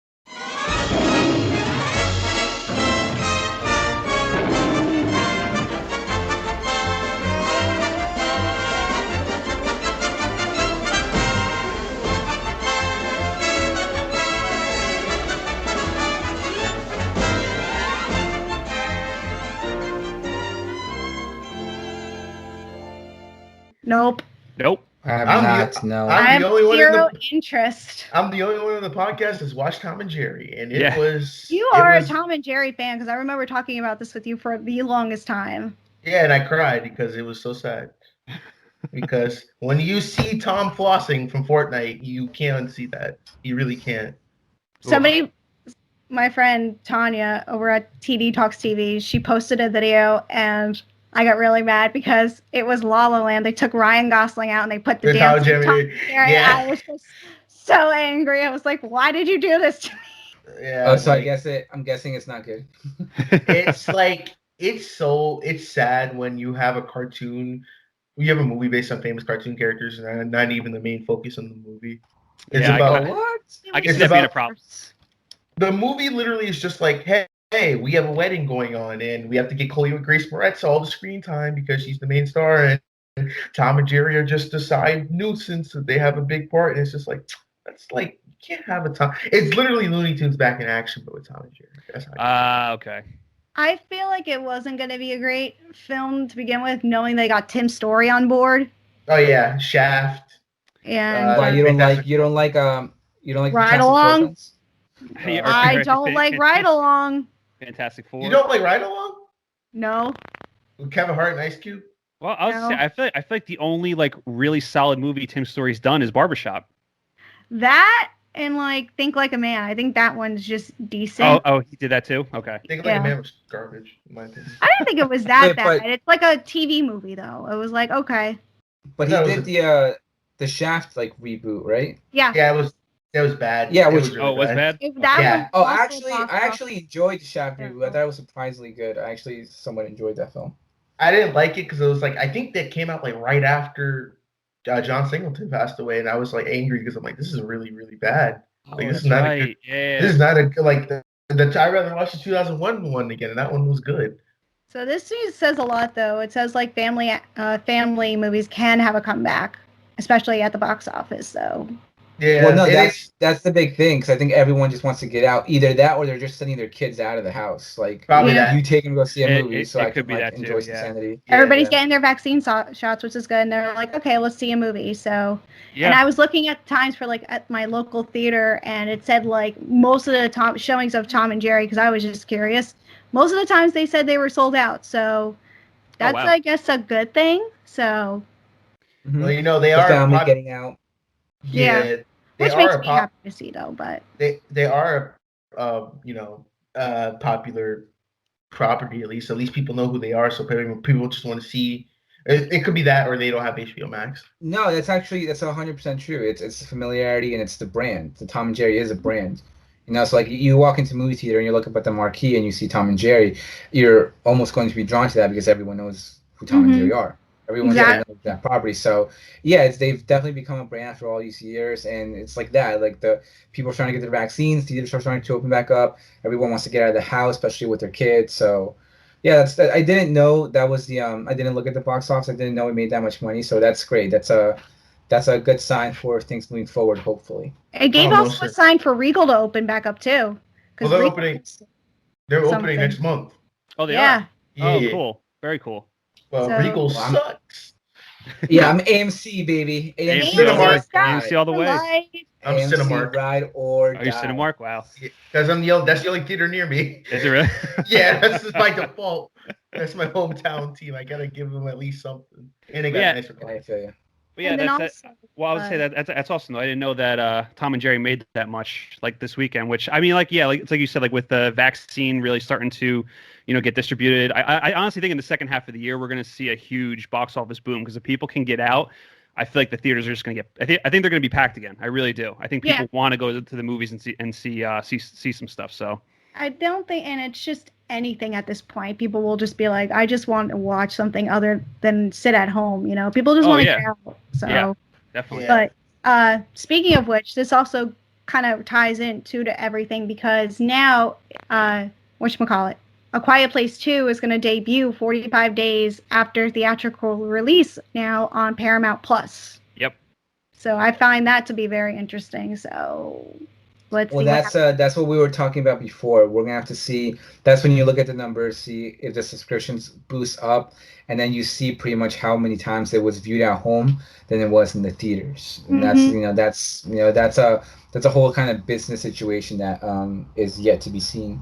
Nope. Nope. I have I'm not. the- No. I I'm have the only one in zero the interest. I'm the only one in the podcast that's watched Tom and Jerry, and it Yeah. was You it are was, a Tom and Jerry fan because I remember talking about this with you for the longest time. Yeah, and I cried because it was so sad. Because when you see Tom flossing from Fortnite, you can't unsee that. You really can't. Somebody, my friend Tanya over at TD Talks TV, she posted a video and I got really mad because it was La La Land. They took Ryan Gosling out and they put the With Tom dancing and Tom Jerry. and Jerry. Yeah. I was just so angry. I was like, why did you do this to me? Yeah. Oh, so like, I'm guessing it's not good. it's like it's sad when you have a cartoon, you have a movie based on famous cartoon characters and not even the main focus on the movie. It's Yeah, about what? I can It's see that being a about- problem. the movie literally is just like, hey, we have a wedding going on and we have to get Chloe with Grace Moretz all the screen time because she's the main star, and Tom and Jerry are just a side nuisance. They have a big part, and it's just like, that's like, you can't have a Tom. It's literally Looney Tunes back in action, but with Tom and Jerry. That's how Okay. I feel like it wasn't going to be a great film to begin with, knowing they got Tim Story on board. Oh yeah, Shaft. And Why you don't Fantastic- like Ride Fantastic Along? Four-Films? Hey, I don't like Ride Along. Fantastic Four. You don't like Ride Along No. with Kevin Hart and Ice Cube? Well, I was No. say, I feel like the only like really solid movie Tim Story's done is Barbershop. That and like Think Like a Man. I think that one's just decent. Oh, he did that too. Okay. Think Yeah. Like a Man was garbage, in my opinion. I didn't think it was that Wait, bad. but- It's like a TV movie though. It was like, okay. But he No, it did was the Shaft like reboot, right? Yeah. Yeah, it was bad. Yeah, it which- was really Oh, it was bad. That Yeah. was Oh, also box I actually enjoyed the Shaft Yeah. reboot. I thought it was surprisingly good. I actually somewhat enjoyed that film. I didn't like it because it was like, I think that came out like right after John Singleton passed away, and I was like angry because I'm like, this is really, really bad. Like, this is not a good. Yeah. This is not a like the I'd rather watch the 2001 one again, and that one was good. So this news says a lot though. It says like family movies can have a comeback, especially at the box office. So Yeah, Well, no, and that's the big thing because I think everyone just wants to get out. Either that or they're just sending their kids out of the house. Like, Probably Yeah. that. you take them to go see a It- movie, it- so it I could can be like that too, enjoy some yeah. sanity. everybody's yeah. getting their vaccine shots, which is good. And they're like, okay, let's see a movie. So Yeah. And I was looking at the times for like at my local theater, and it said like most of the showings of Tom and Jerry, because I was just curious. Most of the times they said they were sold out, so that's wow. I guess a good thing. So Mhm. Well, you know they The are family getting out. Yeah. they which are makes a me pop. happy to see though. But They are popular property, at least people know who they are, so people just want to see. It could be that, or they don't have HBO Max. No, that's 100% true. It's the familiarity and it's the brand. The Tom and Jerry is a brand. You know, so like you walk into a movie theater and you look up at the marquee and you see Tom and Jerry, you're almost going to be drawn to that because everyone knows who Tom and Mhm. Jerry are. Everyone's Exactly. gonna know that property. So yeah, they've definitely become a brand after all these years, and it's like that. Like the people are trying to get their vaccines, theaters are starting to open back up. Everyone wants to get out of the house, especially with their kids. So yeah, I didn't know that was the I didn't look at the box office. I didn't know it made that much money. So that's great. That's a good sign for things moving forward. Hopefully. it gave Oh, no, also a sir. sign for Regal to open back up too. 'Cause Well, they're Regal opening- is- They're Something. opening next month. Oh, they yeah. are. Oh, Yeah. cool. Very cool. Well, So- Regal Well, I'm- sucks. Yeah, I'm AMC baby. AMC all the way. AMC all the way. Light. I'm AMC Cinemark ride or Are you die. Cinemark? Wow. because that's the only theater near me. Is it really? Yeah, that's just my default. That's my hometown team. I gotta give them at least something, and they got Yeah. nicer I cars. feel you. But yeah, And then that's also, well, I would say that's awesome though. I didn't know that Tom and Jerry made that much like this weekend. Which I mean, like it's like you said, like with the vaccine really starting to, get distributed. I honestly think in the second half of the year we're going to see a huge box office boom because if people can get out, I feel like the theaters are just going to get. I think they're going to be packed again. I really do. I think people want to go to the movies and see some stuff. So I don't think, and it's just anything at this point. People will just be like, I just want to watch something other than sit at home. You know, people just want to get out. So yeah, definitely. But speaking of which, this also kind of ties into to everything because now, whatchamacallit, A Quiet Place 2 is going to debut 45 days after theatrical release now on Paramount Plus. Yep. So I find that to be very interesting. So let's see. Well, that's what we were talking about before. We're gonna have to see. That's when you look at the numbers, see if the subscriptions boost up, and then you see pretty much how many times it was viewed at home than it was in the theaters. And that's a whole kind of business situation that is yet to be seen.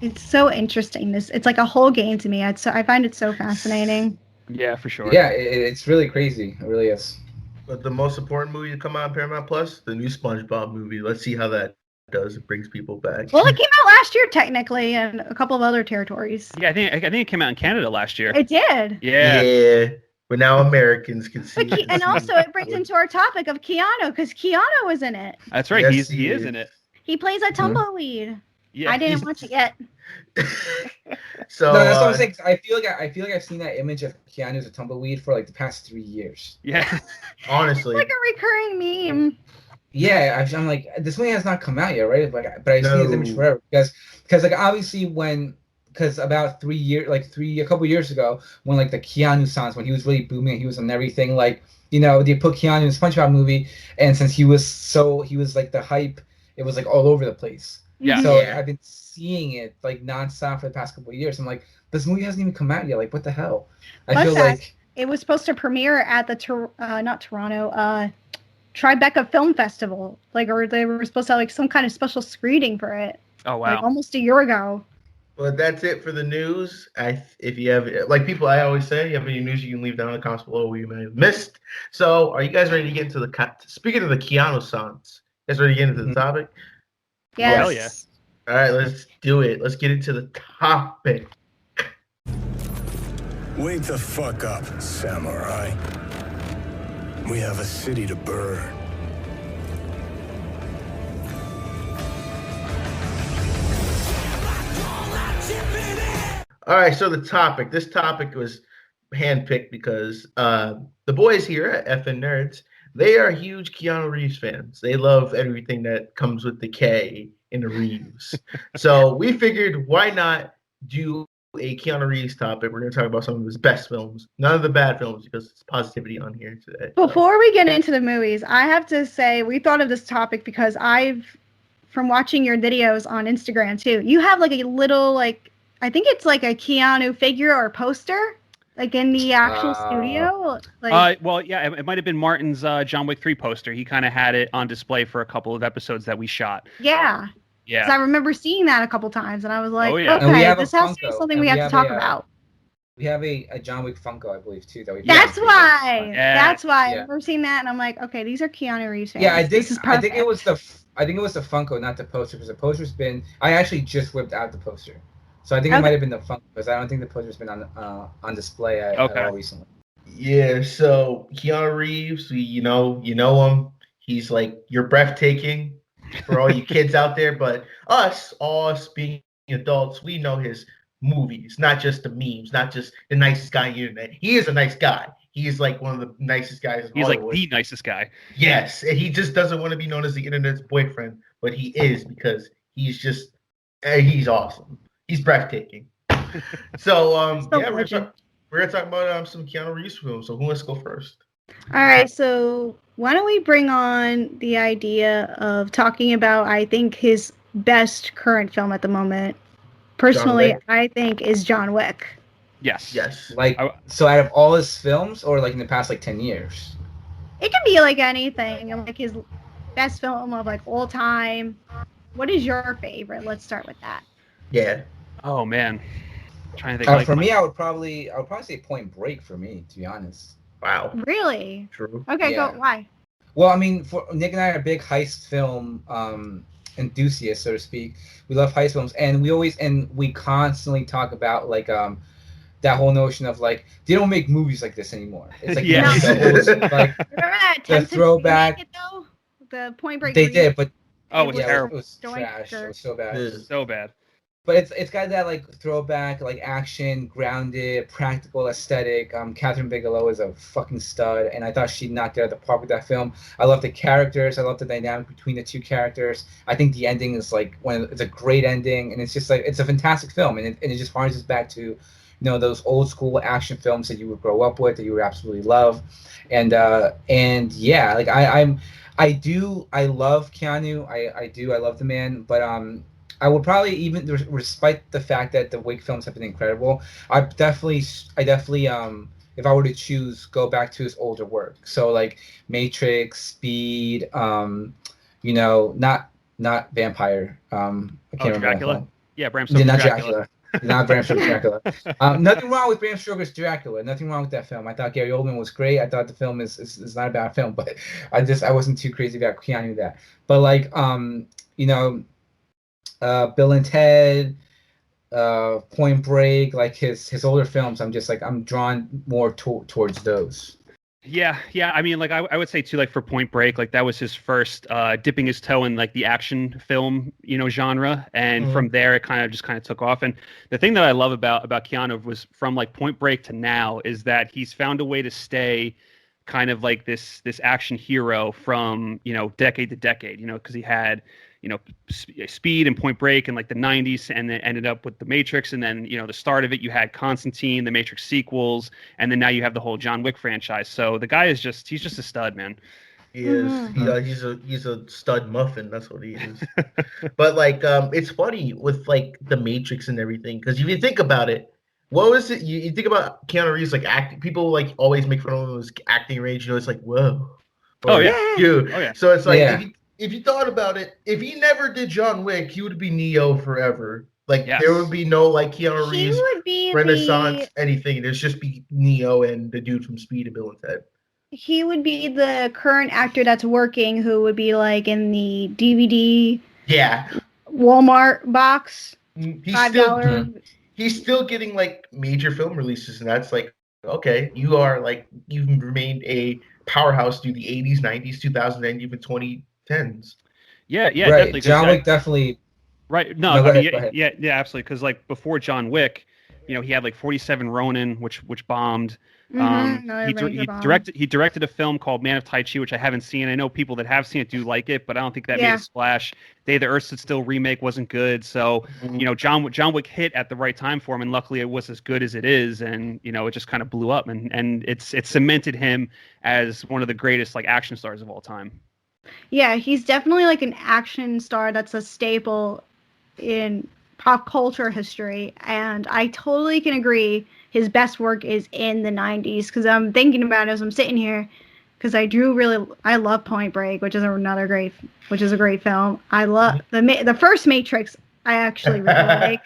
It's so interesting. It's like a whole game to me. I find it so fascinating. Yeah, for sure. Yeah, it's really crazy. It really is. But the most important movie to come out on Paramount Plus, the new SpongeBob movie. Let's see how that does. It brings people back. Well, it came out last year technically, and a couple of other territories. Yeah, I think it came out in Canada last year. It did. Yeah. Yeah. But now Americans can see. And also, it brings into our topic of Keanu, because Keanu was in it. That's right. Yes, he is in it. He plays a tumbleweed. Yeah. I didn't watch it yet. So no, that's what I'm saying. I feel like I've seen that image of Keanu as a tumbleweed for like the past 3 years. Yeah. Honestly. It's like a recurring meme. Yeah, I'm like, this movie has not come out yet, right? But I've seen his image forever because like obviously because about a couple years ago when like the Keanu songs, when he was really booming, he was on everything, like, you know, they put Keanu in a SpongeBob movie, and since he was like the hype, it was like all over the place. Yeah. So I've been seeing it like nonstop for the past couple of years. I'm like, this movie hasn't even come out yet. Like, what the hell? I feel like it was supposed to premiere at the not Toronto, Tribeca Film Festival, or they were supposed to have like some kind of special screening for it. Oh wow! Like almost a year ago. But that's it for the news. If you have, like people, I always say, you have any news, you can leave down in the comments below what you may have missed. So, are you guys ready to get into speaking of the Keanu songs? You guys ready to get into the topic? Yes. Hell yeah! All right, let's do it. Let's get into the topic. Wake the fuck up, samurai. We have a city to burn. All right, so this topic was handpicked because the boys here at FN Nerds, they are huge Keanu Reeves fans. They love everything that comes with the K in the Reeves. So we figured, why not do a Keanu Reeves topic? We're going to talk about some of his best films, none of the bad films, because it's positivity on here today. Before we get into the movies, I have to say we thought of this topic because from watching your videos on Instagram too, you have like a little I think it's like a Keanu figure or poster, like in the actual studio. Well, yeah, it might have been Martin's John Wick 3 poster. He kind of had it on display for a couple of episodes that we shot. Yeah. Yeah. 'Cause I remember seeing that a couple times, and I was like, Oh, yeah. okay, this has to be something we have to talk about. We have a John Wick Funko, I believe, too. That's why. Yeah. That's why. Yeah. I've never seen that, and I'm like, okay, these are Keanu Reeves fans. Yeah, I This is think it was perfect. the Funko, not the poster, because the poster's been. I actually just whipped out the poster, so I think it might have been the Funko, because I don't think the poster's been on display at all recently. Yeah, so Keanu Reeves, you know him. He's like, you're breathtaking for all you kids out there, but us being adults, we know his movies, not just the memes, not just the nicest guy on the internet. He is a nice guy. He is like one of the nicest guys in Hollywood. Like the nicest guy. Yes, and he just doesn't want to be known as the internet's boyfriend, but he is, because he's awesome. He's breathtaking. So we're gonna talk about some Keanu Reeves films. So who wants to go first? All right, so why don't we bring on the idea of talking about, I think, his best current film at the moment. Personally, I think is John Wick. Yes. So out of all his films, or like in the past 10 years? It can be like anything, like his best film of like all time. What is your favorite? Let's start with that. Yeah. Oh man, I'm trying to think. For me, I would probably say Point Break. For me, to be honest. Wow. Really? True. Okay, go. Why? Well, I mean, for Nick and I are big heist film enthusiasts, so to speak. We love heist films, and we constantly talk about that whole notion of like they don't make movies like this anymore. It's like Yeah. like Remember that the attempted throwback. remake it, though? The Point Break. They did, but Oh, it was yeah, terrible. it was joint trash. or- It was so bad. Yeah. So bad. But it's got that like throwback, like action, grounded, practical aesthetic. Catherine Bigelow is a fucking stud, and I thought she knocked it out of the park with that film. I love the characters. I love the dynamic between the two characters. I think the ending is like it's a great ending, and it's just like it's a fantastic film, and it just harkens back to, you know, those old school action films that you would grow up with, that you would absolutely love, and yeah, like I love Keanu. I love the man, but I would probably, even despite the fact that the Wick films have been incredible, I definitely, if I were to choose, go back to his older work. So like Matrix, Speed, you know, not Vampire. I can't remember Dracula? that film. Yeah, Bram Yeah, Stoker's not Dracula. Not Bram Stoker's Dracula. Nothing wrong with Bram Stoker's Dracula. Nothing wrong with that film. I thought Gary Oldman was great. I thought the film is not a bad film, but I wasn't too crazy about Keanu that. But like you know, Bill and Ted, Point Break, like his older films, I'm drawn more towards those. Yeah. I mean, like I would say too, like for Point Break, like that was his first dipping his toe in like the action film, you know, genre, and from there it kind of took off. And the thing that I love about Keanu was from like Point Break to now is that he's found a way to stay kind of like this action hero from, you know, decade to decade, you know, because he had, you know, Speed and Point Break in like the 90s, and then ended up with the Matrix, and then, you know, the start of it you had Constantine, the Matrix sequels, and then now you have the whole John Wick franchise. So the guy is he's just a stud, man. He is. He's a stud muffin. That's what he is. But like, it's funny with like the Matrix and everything, because if you think about it, what was it? You think about Keanu Reeves like acting. People like always make fun of his acting range. You know, it's like whoa. Oh yeah. Dude. Oh yeah. So it's like if you thought about it, if he never did John Wick, he would be Neo forever. Like there would be no like Keanu Reeves would be Renaissance anything. There's just be Neo and the dude from Speed and Bill and Ted. He would be the current actor that's working, who would be like in the DVD Walmart box. He's still getting like major film releases, and that's like, okay, you've remained a powerhouse through the 80s, 90s, 2000s, and even 2010s. Yeah, right. definitely. John Wick definitely. Right. No, I mean, yeah, absolutely. Because like before John Wick, you know, he had like 47 Ronin, which bombed. He directed a film called Man of Tai Chi, which I haven't seen. I know people that have seen it do like it, but I don't think that made a splash. Day the Earth Stood Still remake wasn't good, so you know, John Wick hit at the right time for him, and luckily it was as good as it is, and you know, it just kind of blew up, and it cemented him as one of the greatest like action stars of all time. Yeah, he's definitely like an action star that's a staple in pop culture history, and I totally can agree his best work is in the 90s, because I'm thinking about it as I'm sitting here, because I love Point Break, which is a great film. I love the first Matrix. I actually really like.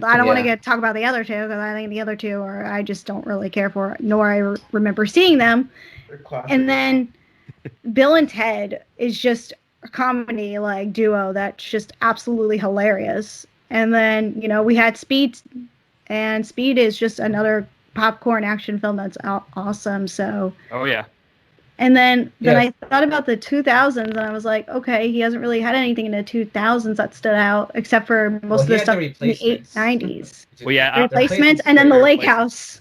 I don't want to talk about the other two, because I think the other two I just don't really care for, nor I remember seeing them. And then Bill and Ted is just a comedy like duo that's just absolutely hilarious. And then, you know, we had Speed, and Speed is just another popcorn action film that's awesome. So. Oh yeah. And then I thought about the 2000s, and I was like, okay, he hasn't really had anything in the 2000s that stood out, except for most of the stuff in the 90s. Well, yeah, Replacements, and then The Lake House.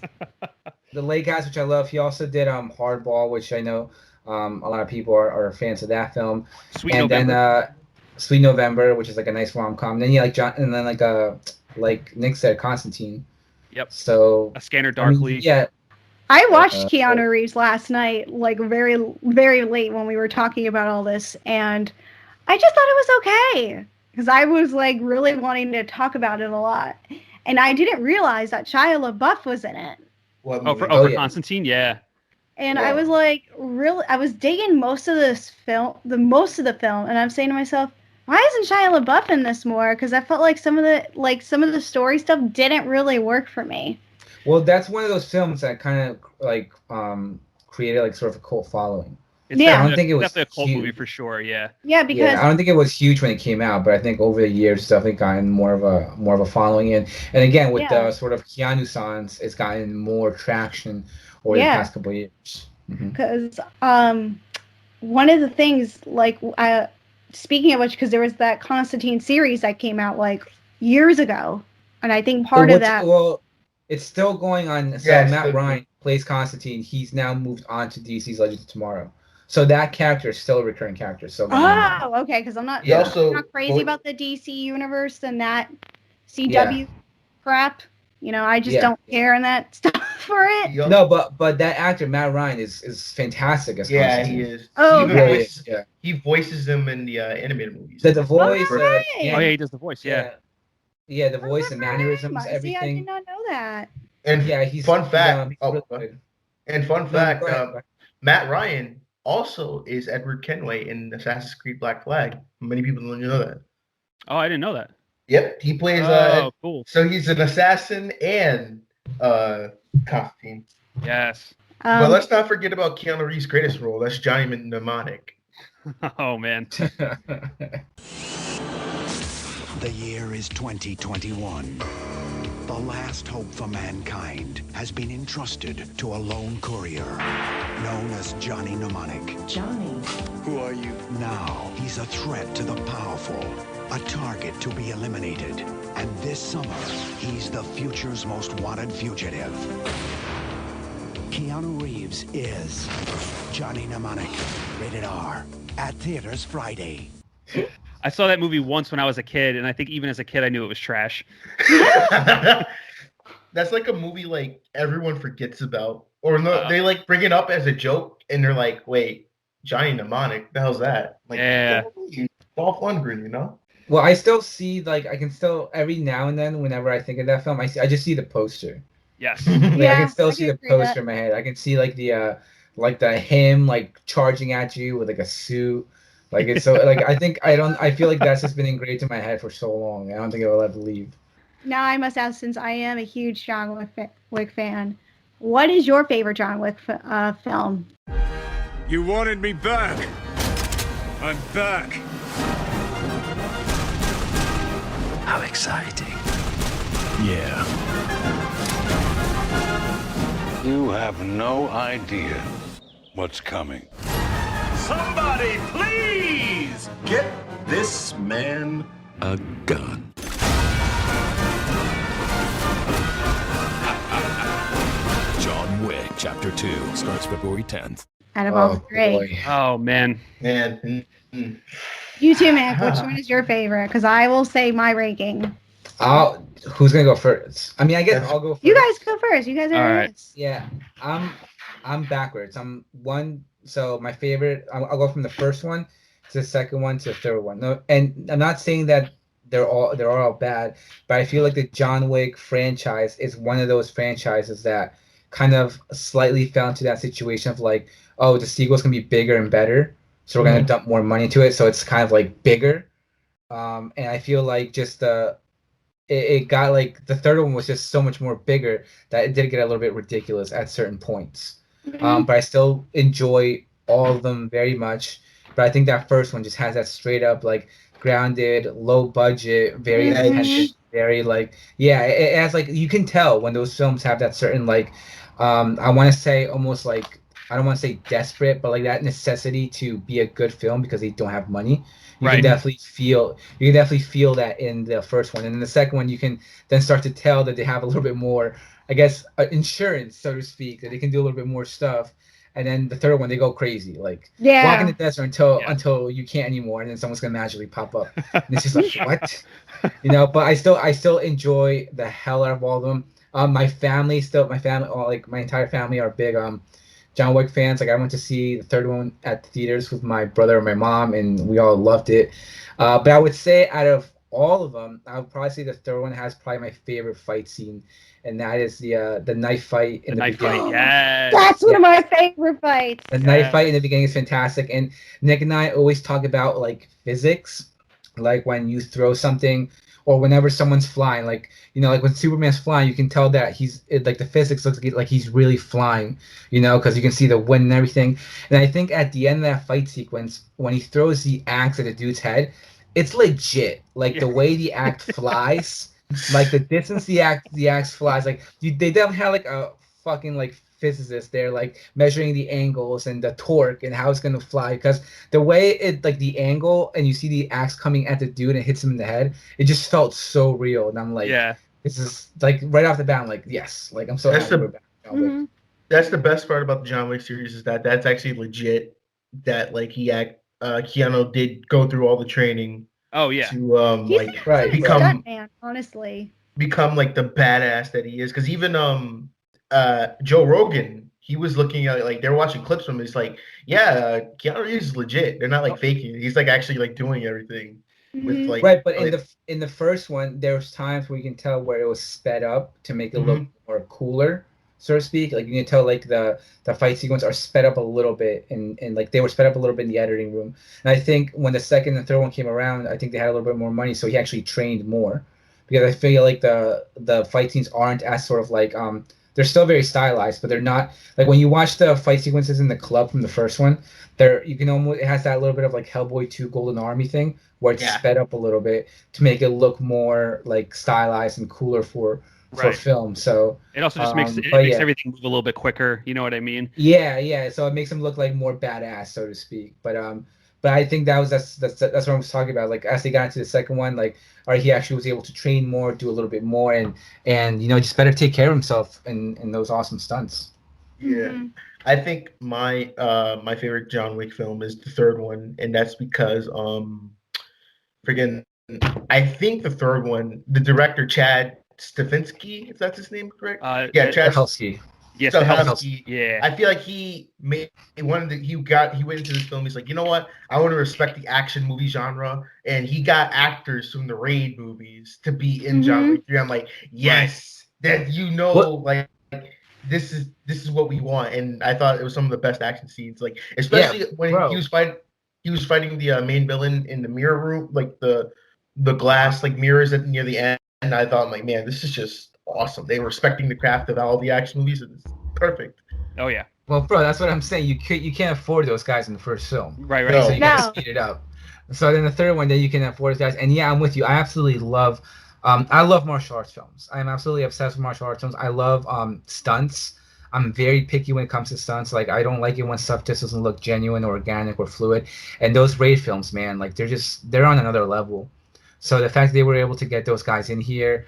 The Lake House, which I love. He also did Hardball, which I know a lot of people are fans of that film. Sweet November. Then Sweet November, which is like a nice rom-com. Then like Nick said, Constantine. Yep. So A Scanner Darkly. I watched Keanu Reeves last night, like very, very late when we were talking about all this, and I just thought it was okay, because I was like really wanting to talk about it a lot, and I didn't realize that Shia LaBeouf was in it. For Constantine, yeah. And I was like, I was digging most of the film, and I'm saying to myself, why isn't Shia LaBeouf in this more? Because I felt like some of the story stuff didn't really work for me. Well, that's one of those films that kind of like created like sort of a cult following. It's Yeah. I don't think it was definitely a cult huge. movie for sure. Yeah. Yeah, because Yeah, I don't think it was huge when it came out, but I think over the years it's definitely gotten more of a following. And again, with Yeah. the sort of Keanu Sans, it's gotten more traction over the Yeah. past couple of years. Mhm. because one of the things, like, speaking of which, because there was that Constantine series that came out like years ago, and I think part of that. Well, it's still going on. So Yeah, Matt Ryan plays Constantine. He's now moved on to DC's Legends of Tomorrow. So that character is still a recurring character. So Oh, okay, because I'm not, He also- not crazy well- about the DC universe and that CW crap. You know, I just Yeah. don't care in that stuff for it. Yup. no, but that actor Matt Ryan is fantastic as Yeah, Constantine. he is. Oh, he, even okay. voices, Yeah. he voices them in the animated movies. The voice. Alright. Oh yeah, he does the voice. Yeah. Yeah, the voice, the mannerisms, See, I did everything. not know that. And Yeah, he's fun he's, fact. he's Oh, really good. and fun No, fact. go ahead. Matt Ryan also is Edward Kenway in Assassin's Creed Black Flag. Many people don't know that. Oh, I didn't know that. Yep, he plays. Oh, cool. So he's an assassin and Constantine. Yes. But let's not forget about Keanu Reeves' greatest role. That's Johnny Mnemonic. Oh man. The year is 2021. The last hope for mankind has been entrusted to a lone courier known as Johnny Mnemonic. Johnny. Who are you? Now he's a threat to the powerful, a target to be eliminated. And this summer, he's the future's most wanted fugitive. Keanu Reeves is Johnny Mnemonic, rated R, at theaters Friday. I saw that movie once when I was a kid, and I think even as a kid I knew it was trash. That's like a movie like everyone forgets about, or no, they like bring it up as a joke, and they're like, "Wait, Johnny Mnemonic, the hell's that?" Like, Yeah. Dolph Lundgren, you know? Well, I still see, like, I can still every now and then, whenever I think of that film, I just see the poster. Yes. Like, I Yeah, can still I see can the agree with poster in my head. I can see like the him like charging at you with like a suit. Like it's so like I feel like that's just been engraved in my head for so long. I don't think it'll ever leave. Now I must ask, since I am a huge John Wick fan, what is your favorite John Wick film? You wanted me back. I'm back. How exciting. Yeah. You have no idea what's coming. Somebody, please get this man a gun. John Wick, Chapter 2, starts February 10th. Out of all the three. Boy. Oh man. Man, You too, Mac. Which one is your favorite? Because I will say my ranking. Who's gonna go first? I mean, I guess I'll go first. You guys go first. You guys are All right. first. Yeah, I'm backwards. I'm one. So my favorite. I'll go from the first one to the second one to the third one. No, and I'm not saying that they're all bad, but I feel like the John Wick franchise is one of those franchises that kind of slightly fell into that situation of like, oh, the sequel's gonna be bigger and better, so we're gonna dump more money into it. So it's kind of like bigger. And I feel like just it got like the third one was just so much more bigger that it did get a little bit ridiculous at certain points. But I still enjoy all of them very much. But I think that first one just has that straight up like grounded, low budget, very independent, very like it has like you can tell when those films have that certain like I want to say almost like I don't want to say desperate, but like that necessity to be a good film because they don't have money. You can definitely feel that in the first one, and in the second one, you can then start to tell that they have a little bit more, I guess, insurance, so to speak, that they can do a little bit more stuff. And then the third one, they go crazy, like walk in the desert until you can't anymore, and then someone's gonna magically pop up. And it's just like what, you know. But I still enjoy the hell out of all of them. My family, like my entire family are big John Wick fans. Like I went to see the third one at the theaters with my brother and my mom, and we all loved it. But I would say out of all of them, I would probably say the third one has probably my favorite fight scene, and that is the knife fight in the beginning. Fight, yes. That's one of my favorite fights. The knife fight in the beginning is fantastic, and Nick and I always talk about like physics, like when you throw something or whenever someone's flying, like like when Superman's flying, you can tell that like the physics looks like he's really flying, because you can see the wind and everything. And I think at the end of that fight sequence, when he throws the axe at the dude's head, it's legit. Like the way the axe flies, like the distance the axe flies, like they definitely have like a fucking like physicist there, like measuring the angles and the torque and how it's gonna fly, because the way it like the angle and you see the axe coming at the dude and hits him in the head, it just felt so real. And I'm like, this is like right off the bat, I'm like, yes, like I'm so happy we're back. That's the best part about the John Wick series, is that that's actually legit. That like Keanu did go through all the training. Oh yeah. To He's like a become stunt man, honestly. become like the badass that he is. Because even Joe Rogan, he was looking at like they're watching clips from him. He's like, yeah, Keanu Reeves is legit. They're not like faking it. He's like actually like doing everything with like right. But in the first one, there was times where you can tell where it was sped up to make it look more cooler, so to speak. Like you can tell like the fight sequence are sped up a little bit, and like they were sped up a little bit in the editing room. And I think when the second and third one came around, I think they had a little bit more money, so he actually trained more, because I feel like the fight scenes aren't as sort of like they're still very stylized, but they're not like when you watch the fight sequences in the club from the first one. You can almost, it has that little bit of like Hellboy 2 Golden Army thing where it's sped up a little bit to make it look more like stylized and cooler for film. So it also just makes everything move a little bit quicker. You know what I mean? Yeah. So it makes them look like more badass, so to speak. But I think that's what I was talking about. Like as they got into the second one, like he actually was able to train more, do a little bit more, and just better take care of himself in those awesome stunts. Yeah. I think my my favorite John Wick film is the third one, and that's because I think the third one, the director Chad Stahelski, if that's his name, correct? Chad Stahelski. Yes, Stahelski. Yeah. I feel like he went into this film. He's like, you know what? I want to respect the action movie genre, and he got actors from the Raid movies to be in John Wick 3. I'm like, yes, that like this is what we want. And I thought it was some of the best action scenes, like especially when he was fighting the main villain in the mirror room, like the glass like mirrors near the end. And I thought, like, man, this is just awesome. They were respecting the craft of all the action movies, and it's perfect. Oh yeah. Well, bro, that's what I'm saying. You can't afford those guys in the first film, right? No. So you gotta speed it up. So then the third one, then you can afford those guys. And yeah, I'm with you. I absolutely love. I love martial arts films. I am absolutely obsessed with martial arts films. I love stunts. I'm very picky when it comes to stunts. Like I don't like it when stuff just doesn't look genuine or organic or fluid. And those Raid films, man, like they're on another level. So the fact that they were able to get those guys in here,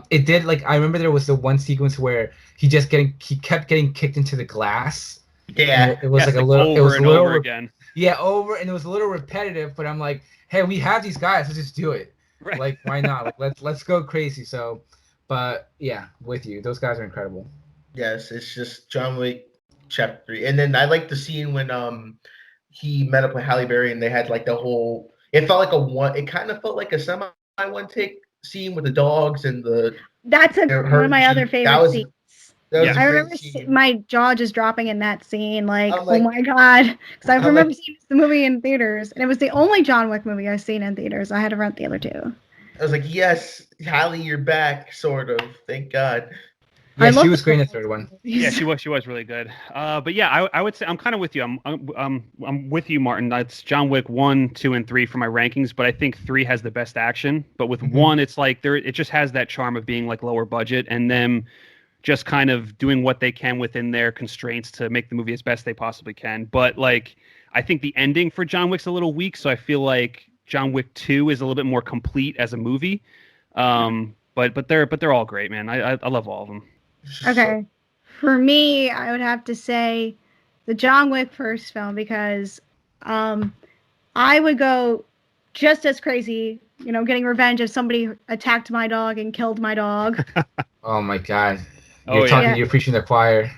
it did. Like I remember there was the one sequence where he kept getting kicked into the glass. Yeah, it was like a little. It was a little again. Yeah, over, and it was a little repetitive. But I'm like, hey, we have these guys. Let's just do it. Right. Like, why not? Like, let's go crazy. So, but yeah, with you, those guys are incredible. Yes, it's just John Wick Chapter 3, and then I like the scene when he met up with Halle Berry and they had like the whole. It felt like it kind of felt like a semi one take scene with the dogs and the. That's one of my other favorite scenes. I remember my jaw just dropping in that scene, like oh my god, because I remember seeing the movie in theaters, and it was the only John Wick movie I've seen in theaters. I had to rent the other two. I was like, yes, Halle, you're back, sort of. Thank God. Yeah, she was great in the third one. Yeah, she was really good. But yeah, I would say I'm kind of with you. I'm with you, Martin. That's John Wick 1, 2, and 3 for my rankings, but I think 3 has the best action. But with 1, it's like it just has that charm of being like lower budget and them just kind of doing what they can within their constraints to make the movie as best they possibly can. But like, I think the ending for John Wick's a little weak, so I feel like John Wick 2 is a little bit more complete as a movie. But they're all great, man. I love all of them. Okay. For me, I would have to say the John Wick first film, because I would go just as crazy, getting revenge if somebody attacked my dog and killed my dog. Oh my God. You're preaching the choir.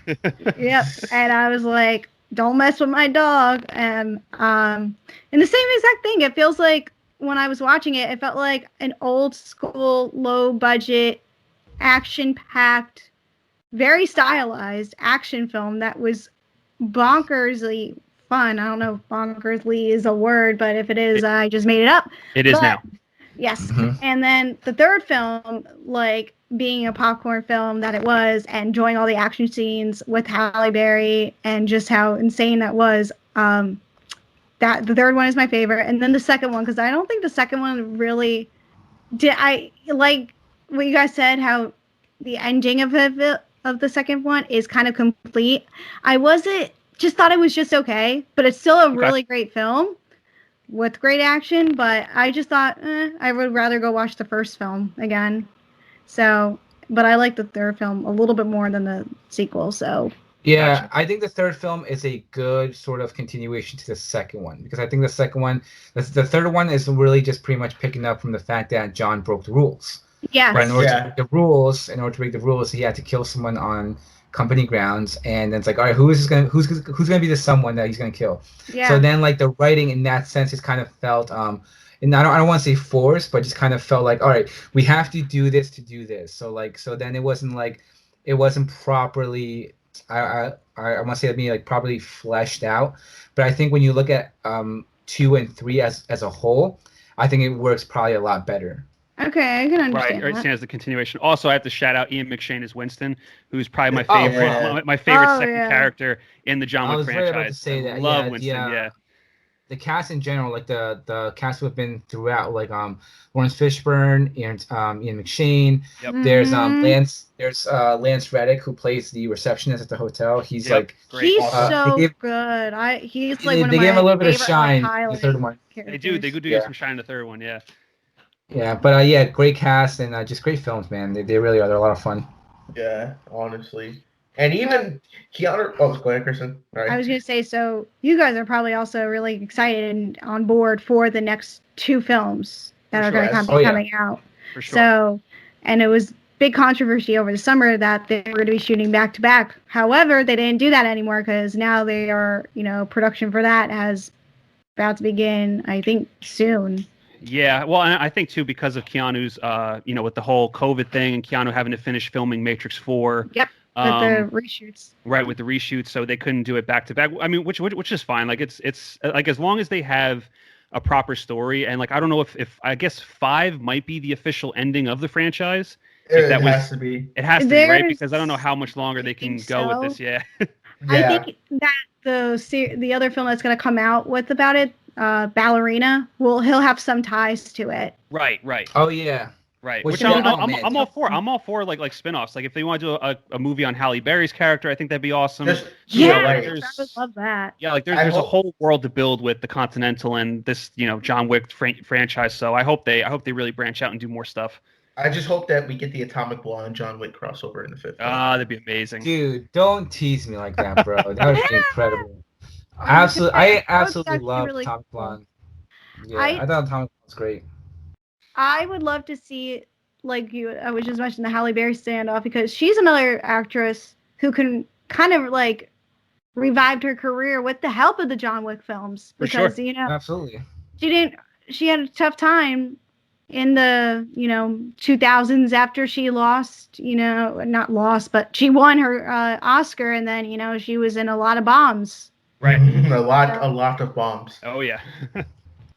Yep. And I was like, don't mess with my dog. And the same exact thing. It feels like when I was watching it, it felt like an old school, low budget, action packed, very stylized action film that was bonkersly fun. I don't know if bonkersly is a word, but if it is, I just made it up. It is now. Yes. And then the third film, like being a popcorn film that it was, and enjoying all the action scenes with Halle Berry and just how insane that was. That the third one is my favorite, and then the second one, because I don't think the second one really did. I like what you guys said, how the ending of the second one is kind of complete. I wasn't just thought it was just okay, but it's still a really great film with great action. But I just thought I would rather go watch the first film again. So, but I like the third film a little bit more than the sequel. So. Yeah, Gotcha. I think the third film is a good sort of continuation to the second one, because I think the second one, the third one is really just pretty much picking up from the fact that John broke the rules. Yes. Right, in order to break the rules, he had to kill someone on company grounds, and then it's like, all right, who's gonna be the someone that he's gonna kill? Yeah. So then, like, the writing in that sense is kind of felt, and I don't want to say forced, but just kind of felt like, all right, we have to do this to do this. So then it wasn't properly. I want to say that being like probably fleshed out, but I think when you look at 2 and 3 as a whole, I think it works probably a lot better. Okay, I can understand Right, that. as the continuation. Also, I have to shout out Ian McShane as Winston, who's probably my favorite, my favorite second character in the John Wick franchise. I was about to say that. Love Winston. The cast in general, like the cast who have been throughout, like Lawrence Fishburne and Ian McShane. Yep. There's Lance Reddick, who plays the receptionist at the hotel. He's like great. He's so good. He's like one of my favorite. They gave him a little bit of shine in the third one. They do get some shine in the third one. Yeah. Yeah, but great cast and just great films, man. They really are. They're a lot of fun. Yeah, honestly. And even Keanu. Oh, go ahead, Kristin. Right. I was going to say, so you guys are probably also really excited and on board for the next 2 films that are going to be coming out. For sure. So, and it was big controversy over the summer that they were going to be shooting back to back. However, they didn't do that anymore because now they are, production for that has about to begin, I think, soon. Yeah, well, and I think too because of Keanu's, with the whole COVID thing and Keanu having to finish filming Matrix 4. Yep. With the reshoots. Right, with the reshoots, so they couldn't do it back to back. I mean, which is fine. Like it's like as long as they have a proper story, and like I don't know if I guess 5 might be the official ending of the franchise. It has to be. It has to be, right? Because I don't know how much longer they can go with this. Yeah. I think that the other film that's going to come out with about it, Ballerina, he'll have some ties to it. Right. Oh yeah. Right, which I'm all for. I'm all for like spin-offs. Like if they want to do a movie on Halle Berry's character, I think that'd be awesome. I would love that. Yeah, like there's a whole world to build with the Continental and this John Wick franchise. So I hope they really branch out and do more stuff. I just hope that we get the Atomic Blonde John Wick crossover in the 5th. That'd be amazing. Dude, don't tease me like that, bro. That would be incredible. I absolutely love Atomic Blonde. Yeah, I thought Atomic Blonde was great. I would love to see, I was just mentioning the Halle Berry standoff, because she's another actress who can kind of revived her career with the help of the John Wick films. Because, absolutely. She had a tough time in the, 2000s after she lost, not lost, but she won her Oscar, and then, she was in a lot of bombs. Right. a lot of bombs. Oh, yeah.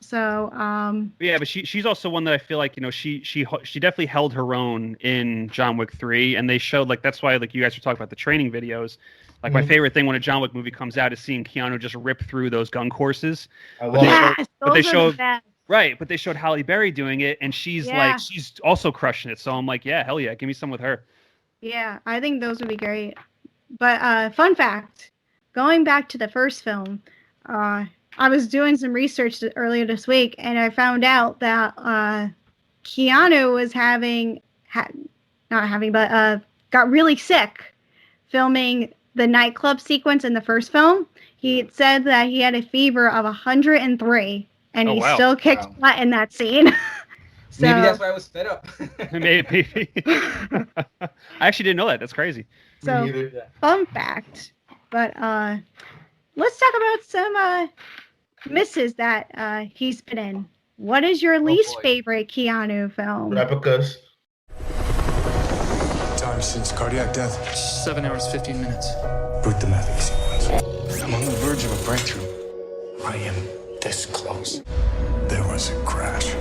So yeah, but she's also one that I feel like she definitely held her own in John Wick 3, and they showed that's why you guys were talking about the training videos. My favorite thing when a John Wick movie comes out is seeing Keanu just rip through those gun courses. But they showed Halle Berry doing it, and she's she's also crushing it. So I'm like, yeah, hell yeah, give me some with her. Yeah, I think those would be great. But fun fact, going back to the first film, I was doing some research earlier this week, and I found out that Keanu was got really sick filming the nightclub sequence in the first film. He said that he had a fever of 103, and he still kicked butt in that scene. So, maybe that's why I was fed up. Maybe. I actually didn't know that. That's crazy. So, fun fact. But let's talk about some misses that he's been in. What is your least favorite Keanu film? Replicas. Time since cardiac death? 7 hours, 15 minutes. Boot the mapping sequence. I'm on the verge of a breakthrough. I am this close. There was a crash.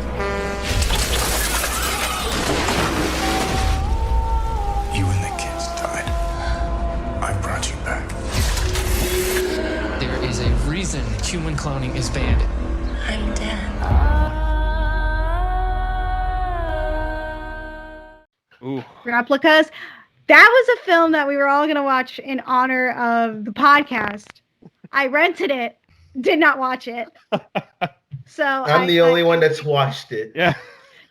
reason human cloning is banned. I'm dead. Ooh. Replicas. That was a film that we were all going to watch in honor of the podcast. I rented it, did not watch it. So I'm the only one that's watched it. Yeah.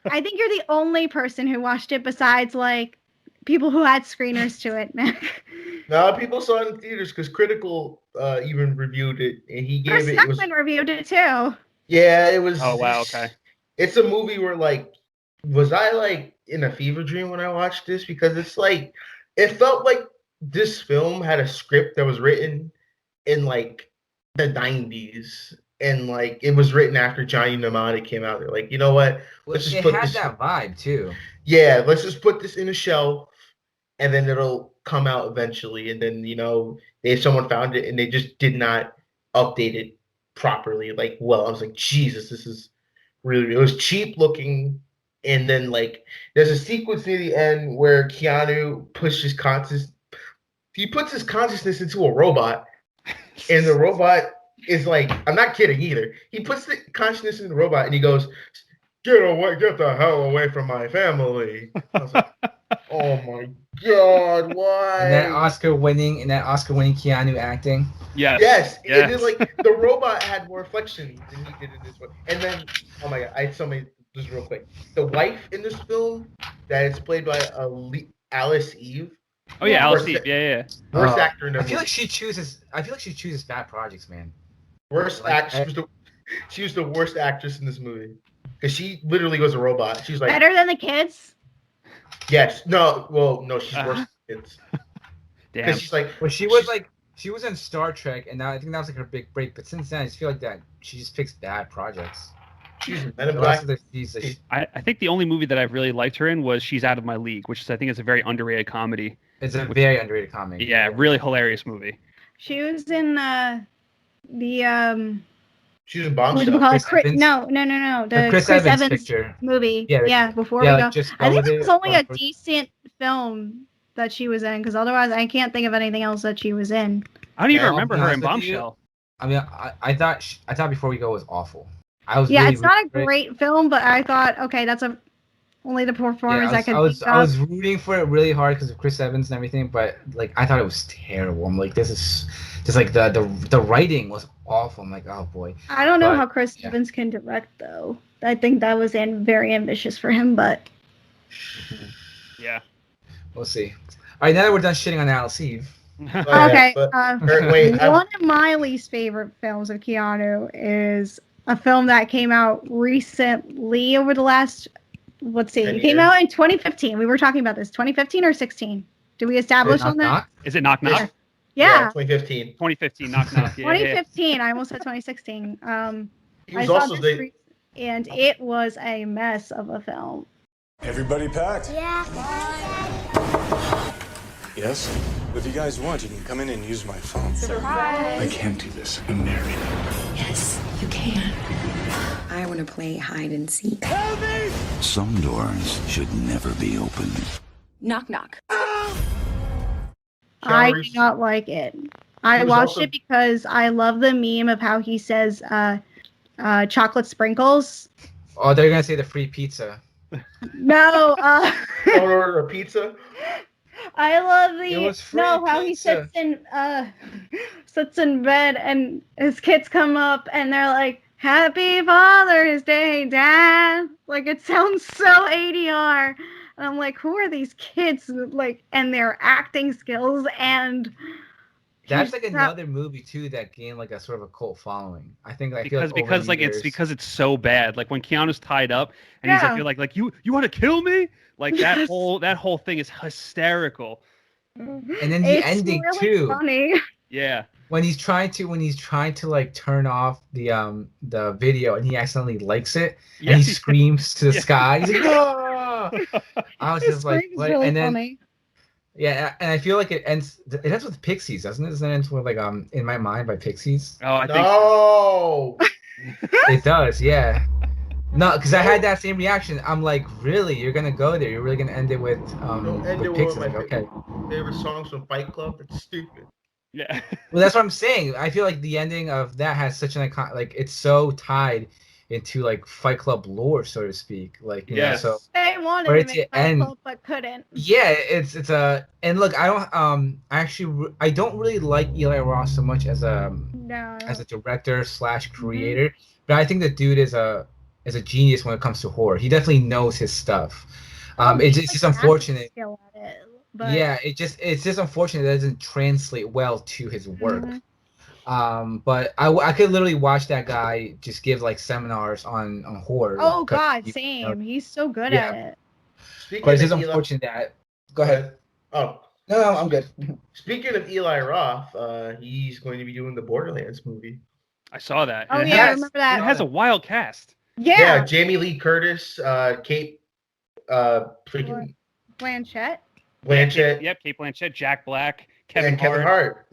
I think you're the only person who watched it besides like people who had screeners to it, Nick. No, people saw it in theaters because Critical even reviewed it, and he Chris gave it. It was, Stuckman reviewed it too. yeah, it was. Oh wow. Okay. It's a movie where like, was I like in a fever dream when I watched this? Because it's like, it felt like this film had a script that was written in like the 90s, and like it was written after Johnny Mnemonic came out. They're like, you know what? Let's just put this. That vibe too. Yeah, let's just put this in a shelf, and then it'll come out eventually. And then someone found it, and they just did not update it properly. Like, well, I was like, Jesus, this is really. It was cheap looking, and then like there's a sequence near the end where Keanu pushes conscious. He puts his consciousness into a robot, and the robot is like, I'm not kidding either. He puts the consciousness in the robot, and he goes, "Get away! Get the hell away from my family!" I was like, "Oh my God, why?" And that Oscar-winning Keanu acting. Yes. Yes. Yes. It is like the robot had more reflection than he did in this one. And then, oh my God, I had so many. Just real quick, the wife in this film that is played by Alice Eve. Oh yeah, Alice Eve. Yeah. Worst actor in the I movie. feel like she chooses bad projects, man. Worst actress. She was the worst actress in this movie because she literally was a robot. She's like Better than the kids? Yes. No. Well, no. She's worse than kids. Damn. She's like. Well, she was in Star Trek, and I think that was like her big break. But since then, I just feel like that she just picks bad projects. She's Men in Black. I think the only movie that I've really liked her in was She's Out of My League, which is, I think is a very underrated comedy. It's a very underrated comedy. Yeah, really hilarious movie. She was in She was in what do you Bombshell. call it? No. The Chris Evans picture. movie. Yeah, before we go. I think it was only a decent. decent film that she was in, because otherwise I can't think of anything else that she was in. I don't even Yeah, remember her in Bombshell. I mean, I thought Before We Go was awful. I was Yeah, really it's not a rooting for it. great film, but I thought, okay, that's only the performance I could think I of. was rooting for it really hard because of Chris Evans and everything, but like I thought it was terrible. I'm like, this is just like the writing was awful. I'm like, oh boy. I don't know But, how Chris Evans can direct though. I think that was very ambitious for him, but Yeah. We'll see. All right, now that we're done shitting on Alice Eve. okay. Wait, one of my least favorite films of Keanu is a film that came out recently over the last, let's see, it came out in 2015. We were talking about this, 2015 or 16? Did we establish on that? Is it Knock Knock? Yeah. 2015. 2015, Knock Knock. Yeah, 2015. I almost said 2016. He was I saw also this and it was a mess of a film. Everybody packed? Yeah. Yes? If you guys want, you can come in and use my phone. Surprise. I can't do this. I'm married. Yes, you can. I want to play hide and seek. Some doors should never be opened. Knock knock. I do not like it. I was watched also- it because I love the meme of how he says chocolate sprinkles. Oh, they're gonna say the free pizza. No, Order a pizza. I love It was free how he pizza. sits in bed and his kids come up and they're like, "Happy Father's Day, Dad." Like, it sounds so ADR. And I'm like, who are these kids? Like, and their acting skills and That's like another movie too that gained like a sort of a cult following. I think I feel because like over the it's years- because it's so bad. Like when Keanu's tied up and he's Yeah. like, you're like you want to kill me? Like that whole thing is hysterical. and then the it's ending really too. funny. Yeah. When he's trying to like turn off the video and he accidentally likes it and he Yes. screams to the Yeah. sky. He's like, "Ah!" I was His just like, scream's what? really And then funny. yeah, and I feel like it ends with Pixies, doesn't it? Doesn't it end with like In My Mind by Pixies? Oh, I think No. It does, yeah. No, because I had that same reaction. I'm like, really? You're gonna go there? You're really gonna end it with Don't end it with with Pixies? my Like, okay. favorite songs from Fight Club. It's stupid. Yeah. Well, that's what I'm saying. I feel like the ending of that has such an icon. Like it's so tied into like Fight Club lore, so to speak. Like you know, Yes. so They wanted for to it make to Fight end. Club, but couldn't. Yeah, it's a and look, I don't I don't really like Eli Roth so much No. as a director slash creator, but I think the dude is a genius when it comes to horror. He definitely knows his stuff. He's, It's like, just massive unfortunate. skill at it, but Yeah, it's just unfortunate that it doesn't translate well to his work. But I could literally watch that guy just give like seminars on horror. oh 'cause, god, you same. know, He's so good yeah, at it. but Speaking it's of just Eli, unfortunate that. Go ahead. Oh, No, I'm good. speaking of Eli Roth, he's going to be doing the Borderlands movie. I saw that. Oh And yeah, I remember that. it has a wild cast. Yeah. Jamie Lee Curtis, Kate, freaking Blanchett. Blanchett, Kate Blanchett, Jack Black, and Kevin Hart.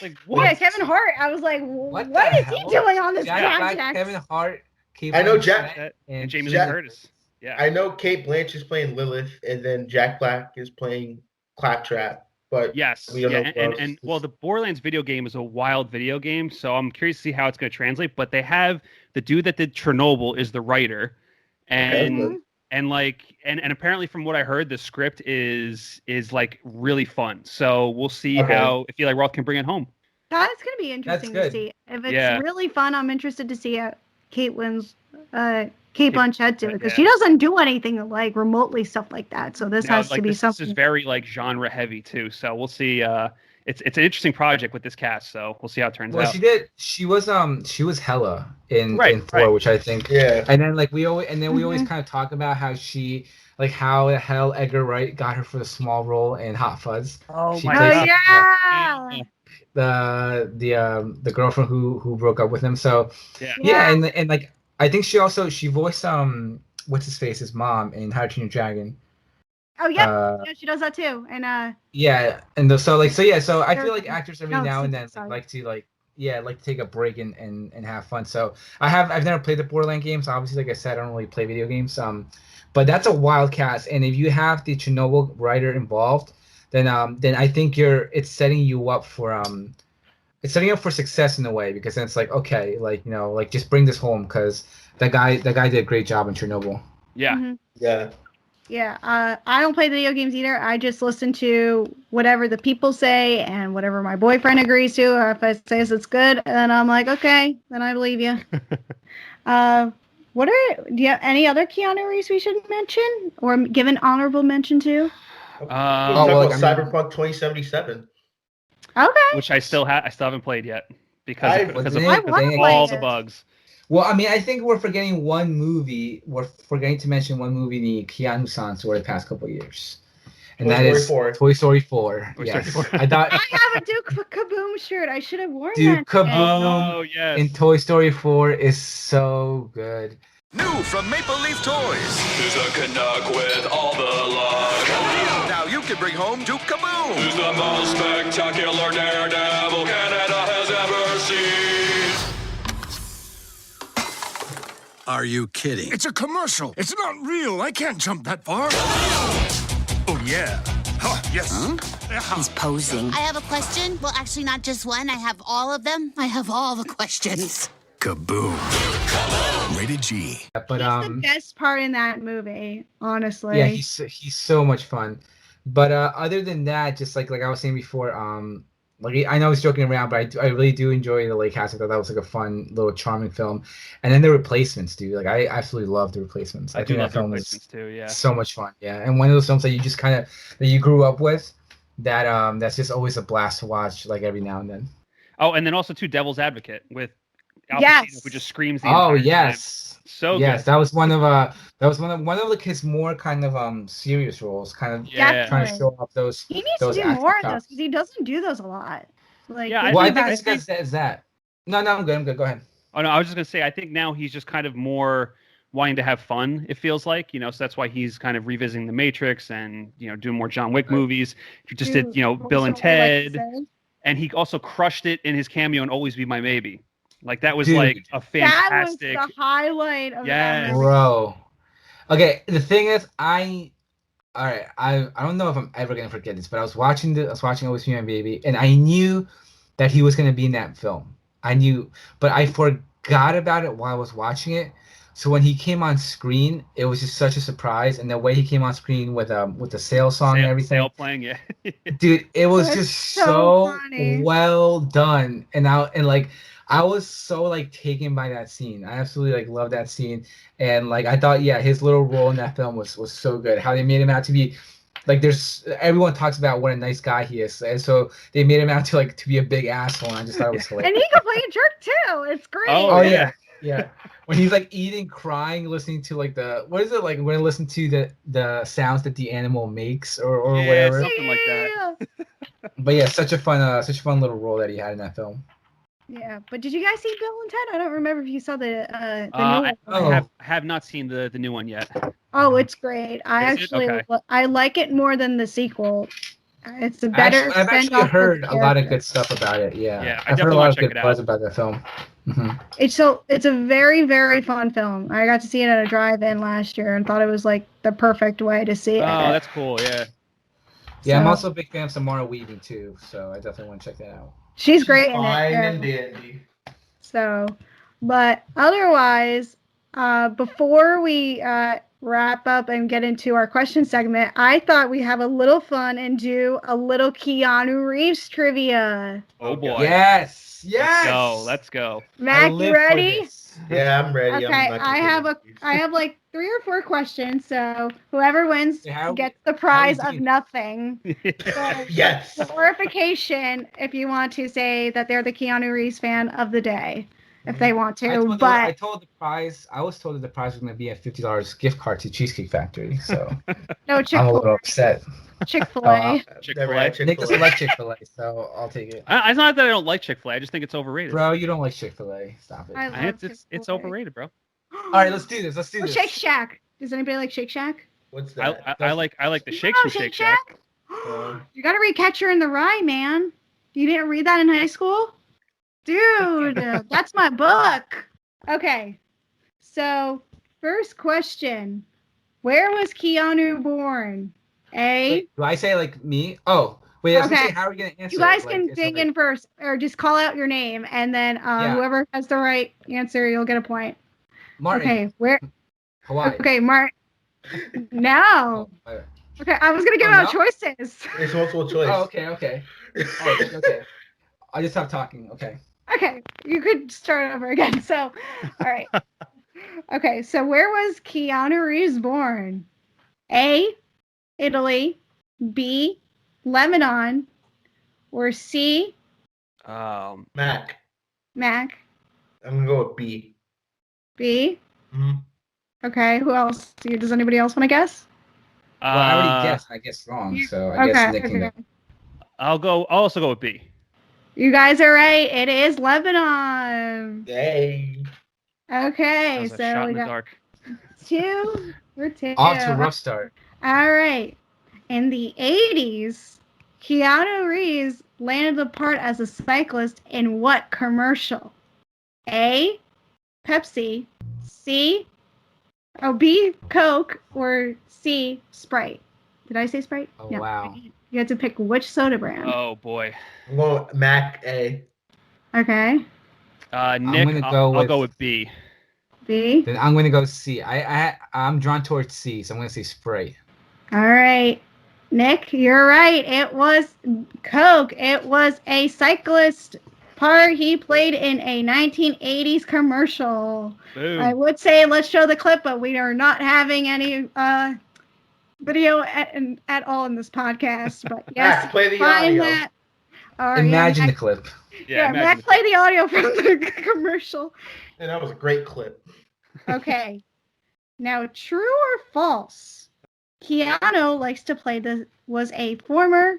Like what? Yeah, Kevin Hart. I was like, what the is hell? he doing on this Jack Black, project? Kevin Hart, Kate I know Blanchett, and Jamie Lee Jack- Curtis. Yeah. I know Kate Blanchett's playing Lilith, and then Jack Black is playing Claptrap. But Yes. we don't know who else And is. well, the Borderlands video game is a wild video game, so I'm curious to see how it's going to translate. But they have the dude that did Chernobyl is the writer, and and apparently from what I heard, the script is like really fun. So we'll see how if Eli Roth can bring it home. That's gonna be interesting to good. see. If it's really fun, I'm interested to see Kate Blanchett do it because she doesn't do anything like remotely stuff like that. So this has to be something. This is very like genre heavy too. So we'll see. It's an interesting project with this cast. So we'll see how it turns out. She was Hella in Thor, which I think. Yeah. And then we always kind of talk about how how the hell Edgar Wright got her for the small role in Hot Fuzz. Oh She my plays yeah. the girlfriend who broke up with him. So Yeah. and like I think she voiced what's his face's mom in How to Train Your Dragon. Oh yeah, she does that too. And so I feel like actors every now and then like to take a break and have fun. So I've never played the Borderlands games. Obviously, like I said, I don't really play video games. But that's a wild cast, and if you have the Chernobyl writer involved, then I think it's setting you up for success in a way, because then it's like, okay, just bring this home, because that guy did a great job in Chernobyl. Yeah. Yeah, I don't play the video games either. I just listen to whatever the people say and whatever my boyfriend agrees to. Or if I says it's good, then I'm like, okay, then I believe you. Do you have any other Keanu Reeves we should mention or give an honorable mention to? Cyberpunk 2077. Okay. Which I still haven't played yet because of all all the bugs. Well, I mean, I think we're forgetting one movie. We're forgetting to mention one movie the Keanu sans over the past couple of years. And that is Toy Story 4. Yes. I have a Duke Kaboom shirt. I should have worn Duke that. Kaboom in Toy Story 4 is so good. New from Maple Leaf Toys. There's a Canuck with all the luck. Now you can bring home Duke Kaboom. Who's the most spectacular daredevil Canada has ever seen? Are you kidding? It's a commercial. It's not real. I can't jump that far. Oh, yeah. Huh, yes. Huh? He's posing. I have a question. Well, actually, not just one. I have all of them. I have all the questions. Kaboom. Rated G. But he's the best part in that movie, honestly. Yeah, he's so much fun. But other than that, just like I was saying before, I know I was joking around, but I really do enjoy the Lake House. I thought that was like a fun little charming film. And then The Replacements, dude. Like I absolutely love The Replacements. I think that film was too, yeah. So much fun. Yeah. And one of those films that you just that you grew up with, that's just always a blast to watch, like every now and then. Oh, and then also too, Devil's Advocate with Al Pacino, who just screams the entire time. So yes, good. that was one of like his more kind of serious roles, kind of trying to show off those. He needs to do more of those because he doesn't do those a lot. Like, I think it's that. No, I'm good. Go ahead. Oh no, I was just gonna say, I think now he's just kind of more wanting to have fun. It feels like, so that's why he's kind of revisiting The Matrix and doing more John Wick movies. He just did Bill and Ted, and he also crushed it in his cameo in Always Be My Maybe. Like that was like a fantastic. That was the highlight of that movie. Bro. Okay, the thing is, I don't know if I'm ever gonna forget this, but I was watching Always Be My Baby, and I knew that he was going to be in that film. I knew, but I forgot about it while I was watching it. So when he came on screen, it was just such a surprise, and the way he came on screen with the sail song and everything, sail playing, yeah. dude, it was That's just so so funny. well done. And I was so like taken by that scene. I absolutely like love that scene, and like I thought, yeah, his little role in that film was so good. How they made him out to be like everyone talks about what a nice guy he is, and so they made him out to be a big asshole. And I just thought it was hilarious. And he can play a jerk too. It's great. Oh yeah, yeah. When he's like eating, crying, listening to like what is it like when I listen to the sounds that the animal makes or whatever. Something like that. But yeah, such a fun little role that he had in that film. Yeah, but did you guys see Bill and Ted? I don't remember if you saw the new I one. have not seen the new one yet. Oh, it's great. I Is it? actually Okay. I like it more than the sequel. It's a better. I've actually send-off heard of a lot of character. good stuff about it. Yeah, Yeah, I I've heard definitely a lot wanna of check good it buzz out. about that film. It's a very, very fun film. I got to see it at a drive-in last year and thought it was like the perfect way to see it. Oh, that's cool. Yeah. Yeah, I'm So- also a big fan of Samara Weaving too, so I definitely want to check that out. She's great in Fine it. and dandy. So, but otherwise, before we wrap up and get into our question segment, I thought we have a little fun and do a little Keanu Reeves trivia. Oh boy. Yes. Let's go. Mac, you ready? Yeah, I'm ready. Okay, I have like 3 or 4 questions, so whoever wins gets the prize of nothing. So, Yes. glorification if you want to say that they're the Keanu Reeves fan of the day, if they want to. I was But told that the prize was going to be a $50 gift card to Cheesecake Factory, so no I'm a Chick-fil-A. little upset. Chick-fil-A. Chick-fil-A. Nick doesn't like Chick-fil-A, so I'll take it. It's not that I don't like Chick-fil-A. I just think it's overrated. Bro, you don't like Chick-fil-A. Stop it. I love It's overrated, bro. All right, let's do this. Oh, Shake Shack. Does anybody like Shake Shack? What's that? I like the shakes Oh, from Shake Shack. You gotta read Catcher in the Rye, man. You didn't read that in high school? Dude, that's my book. Okay. So, first question. Where was Keanu born? A. Wait, do I say like me? Oh, wait. I was gonna Okay. say, how are we gonna answer? You guys it? can Like, dig in first, or just call out your name, and then whoever has the right answer, you'll get a point. Martin. Okay, where? Hawaii. Okay, Martin. No. Okay, I was gonna give out choices. It's multiple choice. Oh, okay. Oh, okay. I'll just stop talking. Okay. Okay, you could start over again. So, all right. Okay, so where was Keanu Reeves born? A, Italy. B, Lebanon. Or C, Mac. Mac. I'm gonna go with B. B. Mhm. Okay, who else? Does anybody else want to guess? Well, I already guessed. I guessed wrong, so I guess Nick can go. I'll also go with B. You guys are right. It is Lebanon. Yay. Okay, That was a so shot we in the got dark. 2. We're 2. Off to a rough start. All right. In the 80s, Keanu Reeves landed the part as a cyclist in what commercial? A, Pepsi. B, Coke. Or C, Sprite. Did I say Sprite? Oh, No. wow. You had to pick which soda brand. Oh boy. I'm going with Mac A. Okay. Nick, I'll go with B. B. Then I'm gonna go C. I'm drawn towards C, so I'm gonna say Sprite. All right. Nick, you're right. It was Coke. It was a cyclist part he played in a 1980s commercial. Boom. I would say let's show the clip, but we are not having any video at all in this podcast. But yes, play the find audio. that. Or, Imagine yeah, the clip. Yeah, Mac, play the audio from the commercial. And that was a great clip. Okay. Now, true or false? Keanu likes to play was a former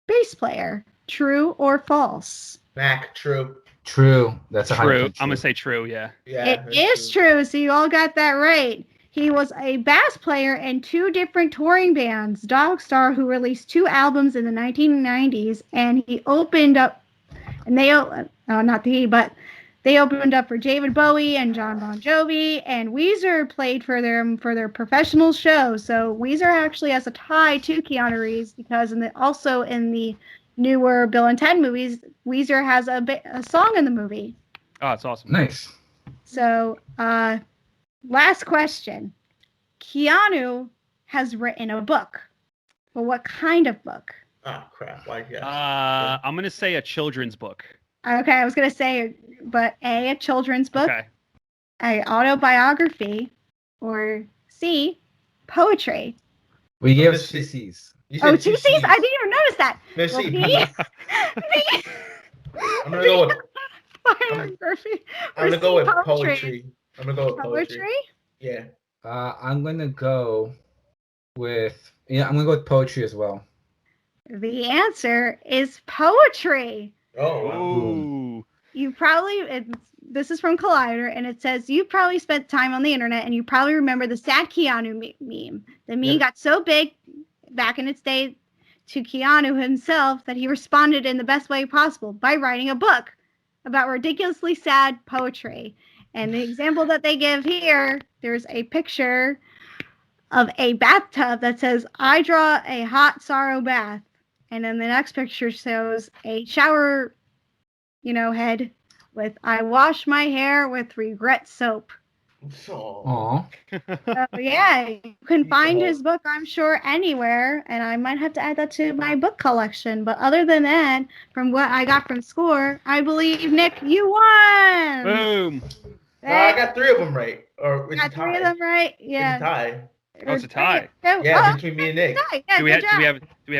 bass player. True or false? Mac, true. True. That's a True. I'm gonna say true. Yeah. Yeah. It is true. So you all got that right. He was a bass player in 2 different touring bands, Dogstar, who released 2 albums in the 1990s, and he opened up, and they opened up for David Bowie and John Bon Jovi, and Weezer played for their professional show. So Weezer actually has a tie to Keanu Reeves because also in the newer Bill and Ted movies, Weezer has a song in the movie. Oh, it's awesome. Nice. So, last question. Keanu has written a book. But what kind of book? Oh, crap. Why? Yes. I'm going to say a children's book. Okay, I was going to say, but A, a children's book, Okay. A, autobiography, or C, poetry. We gave us 2 C's. Oh, 2 C's? I didn't even notice that. No, Well, C. B. I'm going to go with Biography. I'm gonna go with poetry. I'm gonna go with Poetry? poetry. Yeah. I'm gonna go with I'm gonna go with poetry as well. The answer is poetry. Oh. Ooh. You probably, this is from Collider, and it says, you probably spent time on the internet, and you probably remember the sad Keanu meme. The meme got so big back in its day to Keanu himself that he responded in the best way possible by writing a book about ridiculously sad poetry. And the example that they give here, there's a picture of a bathtub that says, I draw a hot sorrow bath. And then the next picture shows a shower, head with, I wash my hair with regret soap. Aww. So, yeah, you can find his book, I'm sure, anywhere. And I might have to add that to my book collection. But other than that, from what I got from Score, I believe, Nick, you won! Boom! I got 3 of them right. Or it's Got a tie. 3 of them right? Yeah. It's a tie. Oh, it's a tie. Yeah, between me and Nick. Yeah, do we have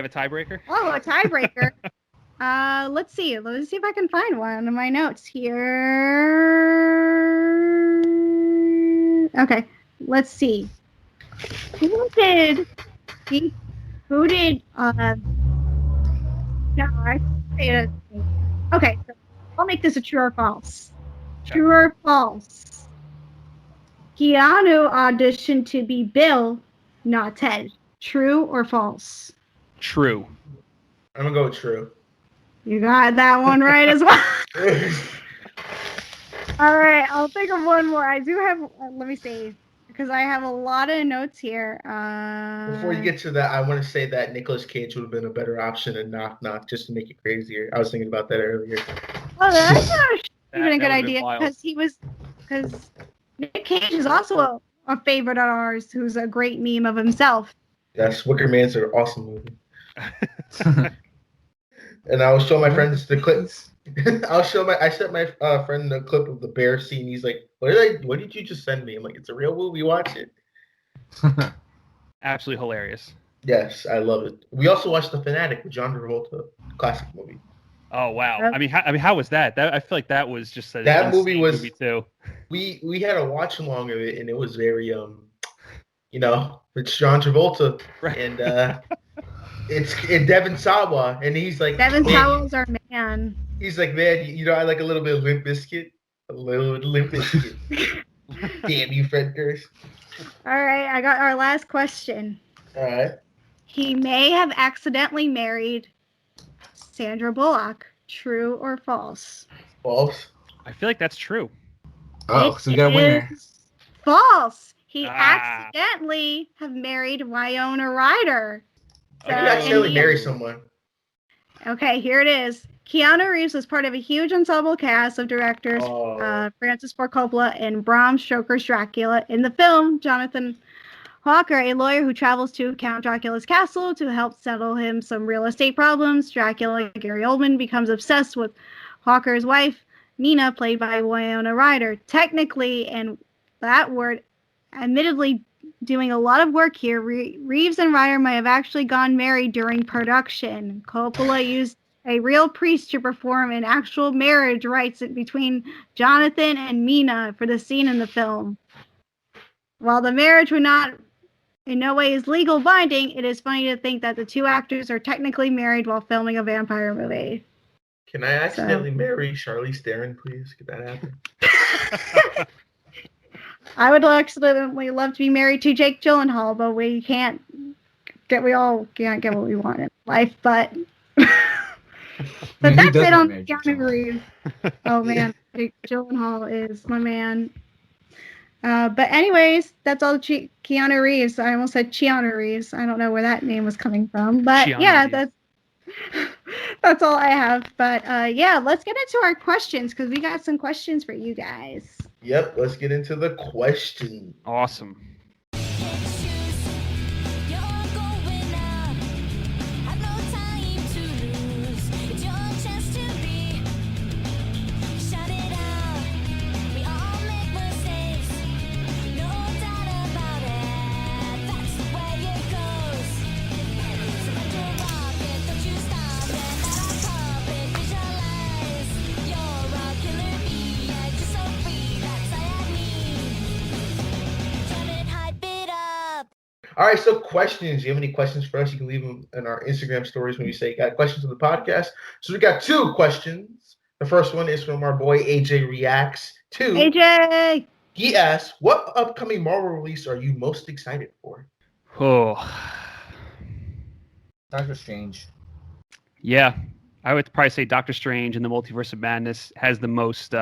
a tiebreaker? Oh, a tiebreaker. Let's see. Let's see if I can find one in my notes here. Okay, let's see. Who did? No, okay, so I'll make this a true or false. True or false? Keanu auditioned to be Bill, not Ted. True or false? True. I'm gonna go with true. You got that one right as well. All right, I'll think of one more. I do have, let me see, because I have a lot of notes here. Before you get to that, I want to say that Nicolas Cage would have been a better option than Knock Knock, just to make it crazier. I was thinking about that earlier. Oh, that's not even a good would've been idea, wild. because Nick Cage is also a favorite of ours, who's a great meme of himself. Yes, Wicker Man's an awesome movie. And I was showing my friends the clips. I sent my friend the clip of the bear scene. He's like, what did you just send me? I'm like, it's a real movie, watch it. Absolutely hilarious. Yes, I love it. We also watched The Fanatic with John Travolta, classic movie. Oh wow! I mean, how was that? I feel like that was just a that movie was movie too. We had a watch along of it, and it was very it's John Travolta, right. And it's Devin Sawa, and he's like Devin Sawa's our man. He's like, man, I like a little bit of Limp Bizkit, a little Limp Bizkit. Damn you, Fred Durst. All right, I got our last question. All right. He may have accidentally married Sandra Bullock. True or false? False. I feel like that's true. Oh, so we got a winner. False. He accidentally have married Winona Ryder. So, I did accidentally marry someone. Okay, here it is. Keanu Reeves was part of a huge ensemble cast of directors Francis Ford Coppola and Bram Stoker's Dracula. In the film, Jonathan Hawker, a lawyer who travels to Count Dracula's castle to help settle him some real estate problems. Dracula, Gary Oldman, becomes obsessed with Hawker's wife, Nina, played by Winona Ryder. Technically, and that word, admittedly, doing a lot of work here, Reeves and Ryder might have actually gone married during production. Coppola used a real priest to perform an actual marriage rites between Jonathan and Mina for the scene in the film. While the marriage would not in no way is legal binding, it is funny to think that the two actors are technically married while filming a vampire movie. Can I accidentally marry Charlize Theron, please? Could that happen? I would accidentally love to be married to Jake Gyllenhaal, but we all can't get what we want in life, but that's it on Keanu Reeves. Oh man, Jake Gyllenhaal is my man. But anyways, that's all Keanu Reeves. I almost said Keanu Reeves. I don't know where that name was coming from, but Keanu yeah, Reeves. That's all I have. But yeah, let's get into our questions because we got some questions for you guys. Yep, let's get into the question. Awesome. All right, so questions. Do you have any questions for us? You can leave them in our Instagram stories when you say you got questions for the podcast. So we got 2 questions. The first one is from our boy AJ Reacts 2. AJ! He asks, what upcoming Marvel release are you most excited for? Oh, Doctor Strange. yeah. I would probably say Doctor Strange and the Multiverse of Madness has the most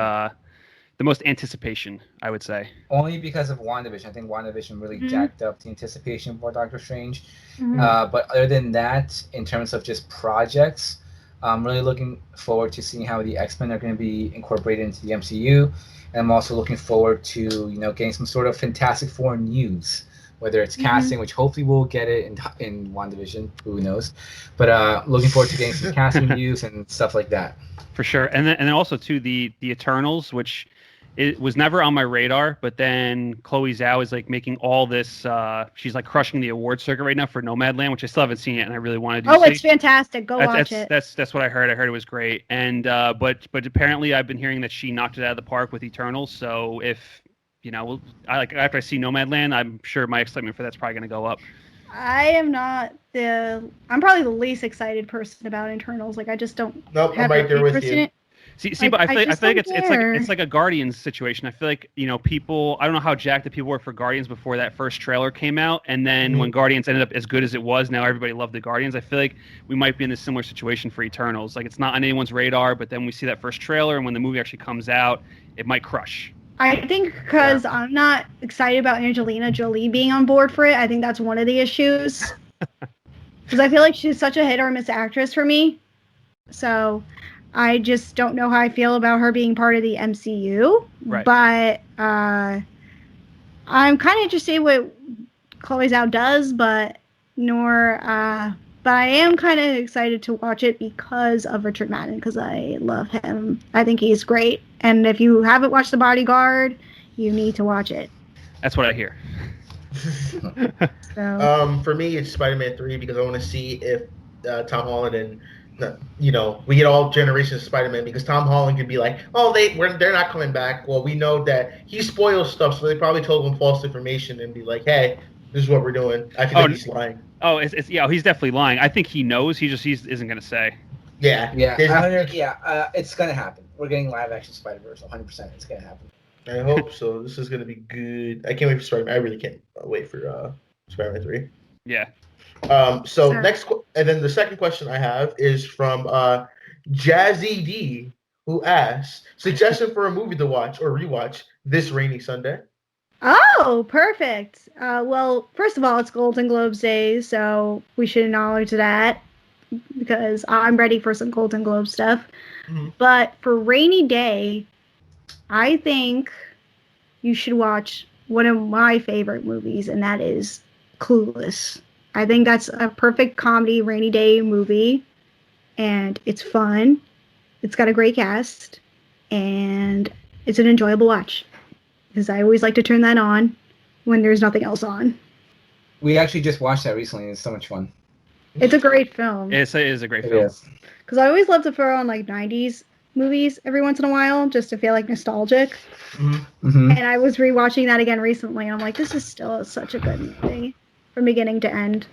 anticipation, I would say. Only because of WandaVision. I think WandaVision really jacked up the anticipation for Doctor Strange. But other than that, in terms of just projects, I'm really looking forward to seeing how the X-Men are going to be incorporated into the MCU. And I'm also looking forward to, getting some sort of Fantastic Four news, whether it's casting, which hopefully we'll get it in WandaVision, who knows. But looking forward to getting some casting news and stuff like that. For sure. And then also, too, the Eternals, which it was never on my radar, but then Chloe Zhao is like making all this. She's like crushing the award circuit right now for Nomadland, which I still haven't seen yet, and I really want to do. It's fantastic. Go watch it. That's what I heard. I heard it was great, and but apparently I've been hearing that she knocked it out of the park with Eternals. So if after I see Nomadland, I'm sure my excitement for that's probably going to go up. I am not I'm probably the least excited person about Eternals. Like I just don't. Nope, I'm right there with you. But I feel like it's like a Guardians situation. I feel like people. I don't know how jacked the people were for Guardians before that first trailer came out, and then when Guardians ended up as good as it was, now everybody loved the Guardians. I feel like we might be in a similar situation for Eternals. Like it's not on anyone's radar, but then we see that first trailer, and when the movie actually comes out, it might crush. I think because I'm not excited about Angelina Jolie being on board for it. I think that's one of the issues. Because I feel like she's such a hit or miss actress for me. So I just don't know how I feel about her being part of the MCU. Right. But I'm kind of interested in what Chloe Zhao does, but I am kind of excited to watch it because of Richard Madden, because I love him. I think he's great. And if you haven't watched The Bodyguard, you need to watch it. That's what I hear. For me, it's Spider-Man 3 because I want to see if Tom Holland and we get all generations of Spider-Man, because Tom Holland could be like, oh, they're not coming back. Well, we know that he spoils stuff, so they probably told him false information and be like, hey, this is what we're doing. I think he's lying. Oh, he's definitely lying. I think he knows. He isn't going to say. Yeah. It's gonna happen. We're getting live action Spider-Verse. 100%. It's gonna happen. I hope so. This is gonna be good. I can't wait for Spider-Man. I really can't wait for Spider-Man 3. Yeah. And then the second question I have is from Jazzy D, who asks, suggestion for a movie to watch or rewatch this rainy Sunday. Oh, perfect. Well, first of all, it's Golden Globes Day, so we should acknowledge that because I'm ready for some Golden Globe stuff. But for rainy day, I think you should watch one of my favorite movies, and that is Clueless. I think that's a perfect comedy rainy day movie, and it's fun. It's got a great cast, and it's an enjoyable watch because I always like to turn that on when there's nothing else on. We actually just watched that recently. It's so much fun. It's a great film. It is a great film. Because I always love to throw on like 90s movies every once in a while just to feel like nostalgic. And I was rewatching that again recently. And I'm like, this is still such a good movie from beginning to end.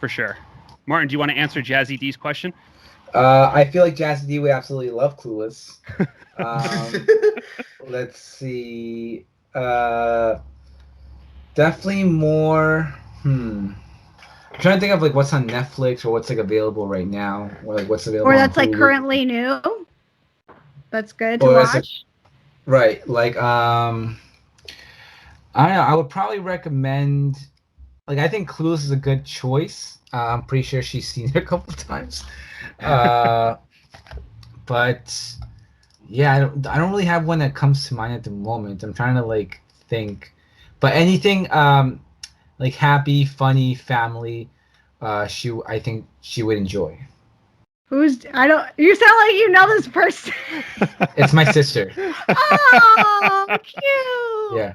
For sure. Martin, do you want to answer Jazzy D's question? I feel like Jazzy D would absolutely love Clueless. Let's see. Definitely more. I'm trying to think of like what's on Netflix or what's like available right now, or like what's available. Or that's on like Hulu. currently new. That's good to watch. Right. Like I don't know. I would probably recommend. Like I think Clueless is a good choice. I'm pretty sure she's seen it a couple of times. But yeah, I don't really have one that comes to mind at the moment. I'm trying to like think, but anything like happy, funny, family, I think she would enjoy. I don't. You sound like you know this person. It's my sister. Oh, cute. Yeah.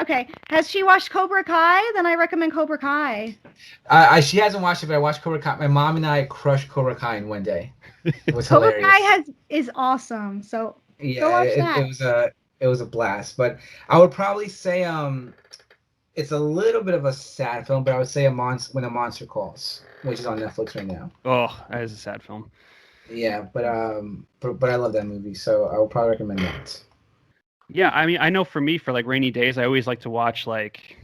Okay. Has she watched Cobra Kai? Then I recommend Cobra Kai. She hasn't watched it, but I watched Cobra Kai. My mom and I crushed Cobra Kai in one day. It was Cobra hilarious. Kai is awesome. So go watch that. It was a blast. But I would probably say it's a little bit of a sad film, but I would say When a Monster Calls, which is on Netflix right now. Oh, that is a sad film. Yeah, but I love that movie, so I would probably recommend that. Yeah, I mean, I know for me, for like rainy days, I always like to watch like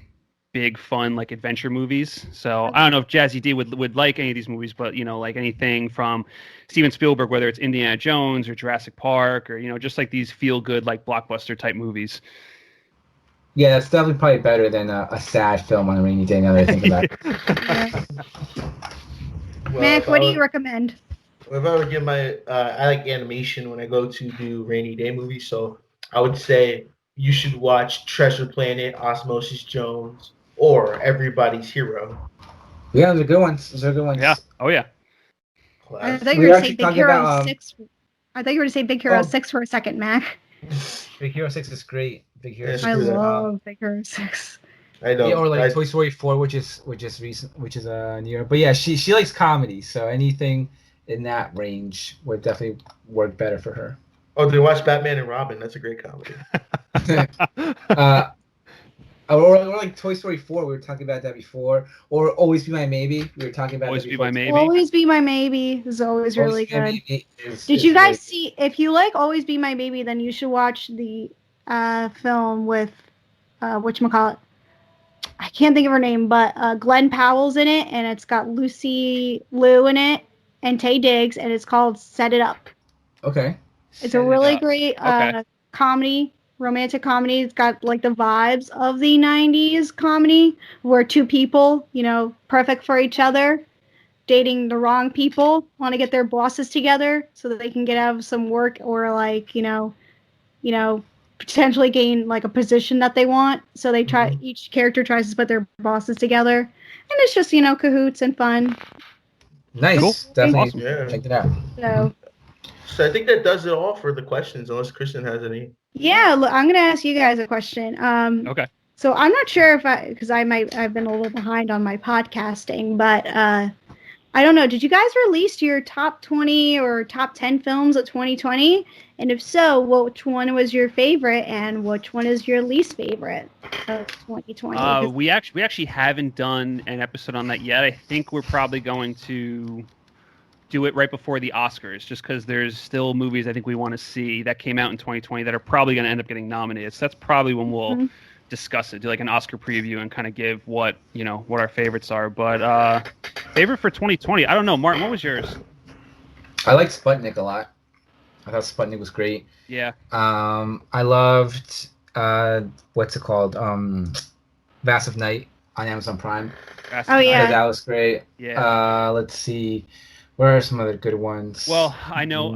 big, fun, like adventure movies. So I don't know if Jazzy D would like any of these movies, but like anything from Steven Spielberg, whether it's Indiana Jones or Jurassic Park, or just like these feel good, like blockbuster type movies. Yeah, that's definitely probably better than a sad film on a rainy day. Now that I think about it. Well, Mac, what do you recommend? If I would give I like animation when I go to do rainy day movies, so I would say you should watch Treasure Planet, Osmosis Jones, or Everybody's Hero. Yeah, those are good ones. Yeah. Oh yeah. I thought you were going to say Big Hero 6. I thought you were going to say Big Hero 6 for a second, Mac. Big Hero 6 is great. Big Hero 6. I love Big Hero 6. I know. Yeah, or like Toy Story 4, which is recent, which is New York. But yeah, she likes comedy, so anything in that range would definitely work better for her. Oh, they watch Batman and Robin. That's a great comedy. Or like Toy Story 4, we were talking about that before. Or Always Be My Maybe, we were talking about Always that Be before. My Maybe. Always Be My Maybe is always really good. Did you guys see, if you like Always Be My Baby, then you should watch the film with, whatchamacallit? I can't think of her name, but Glenn Powell's in it, and it's got Lucy Liu in it, and Taye Diggs, and it's called Set It Up. Okay. It's a really great comedy, romantic comedy. It's got like the vibes of the 90s comedy, where two people, perfect for each other, dating the wrong people, want to get their bosses together so that they can get out of some work or like, potentially gain like a position that they want. So they try, each character tries to put their bosses together, and it's just, cahoots and fun. Nice. Cool. Definitely Awesome. check it out. So I think that does it all for the questions, unless Kristin has any. Yeah, look, I'm gonna ask you guys a question. Okay. So I'm not sure if because I've been a little behind on my podcasting, but I don't know. Did you guys release your top 20 or top 10 films of 2020? And if so, which one was your favorite, and which one is your least favorite of 2020? We actually haven't done an episode on that yet. I think we're probably going to do it right before the Oscars, just because there's still movies I think we want to see that came out in 2020 that are probably going to end up getting nominated. So that's probably when we'll discuss it, do like an Oscar preview and kind of give what our favorites are. But favorite for 2020, I don't know. Martin, what was yours? I liked Sputnik a lot. I thought Sputnik was great. Yeah. I loved what's it called? Vast of Night on Amazon Prime. Oh yeah, that was great. Yeah. Let's see. Where are some other good ones? Well, I know.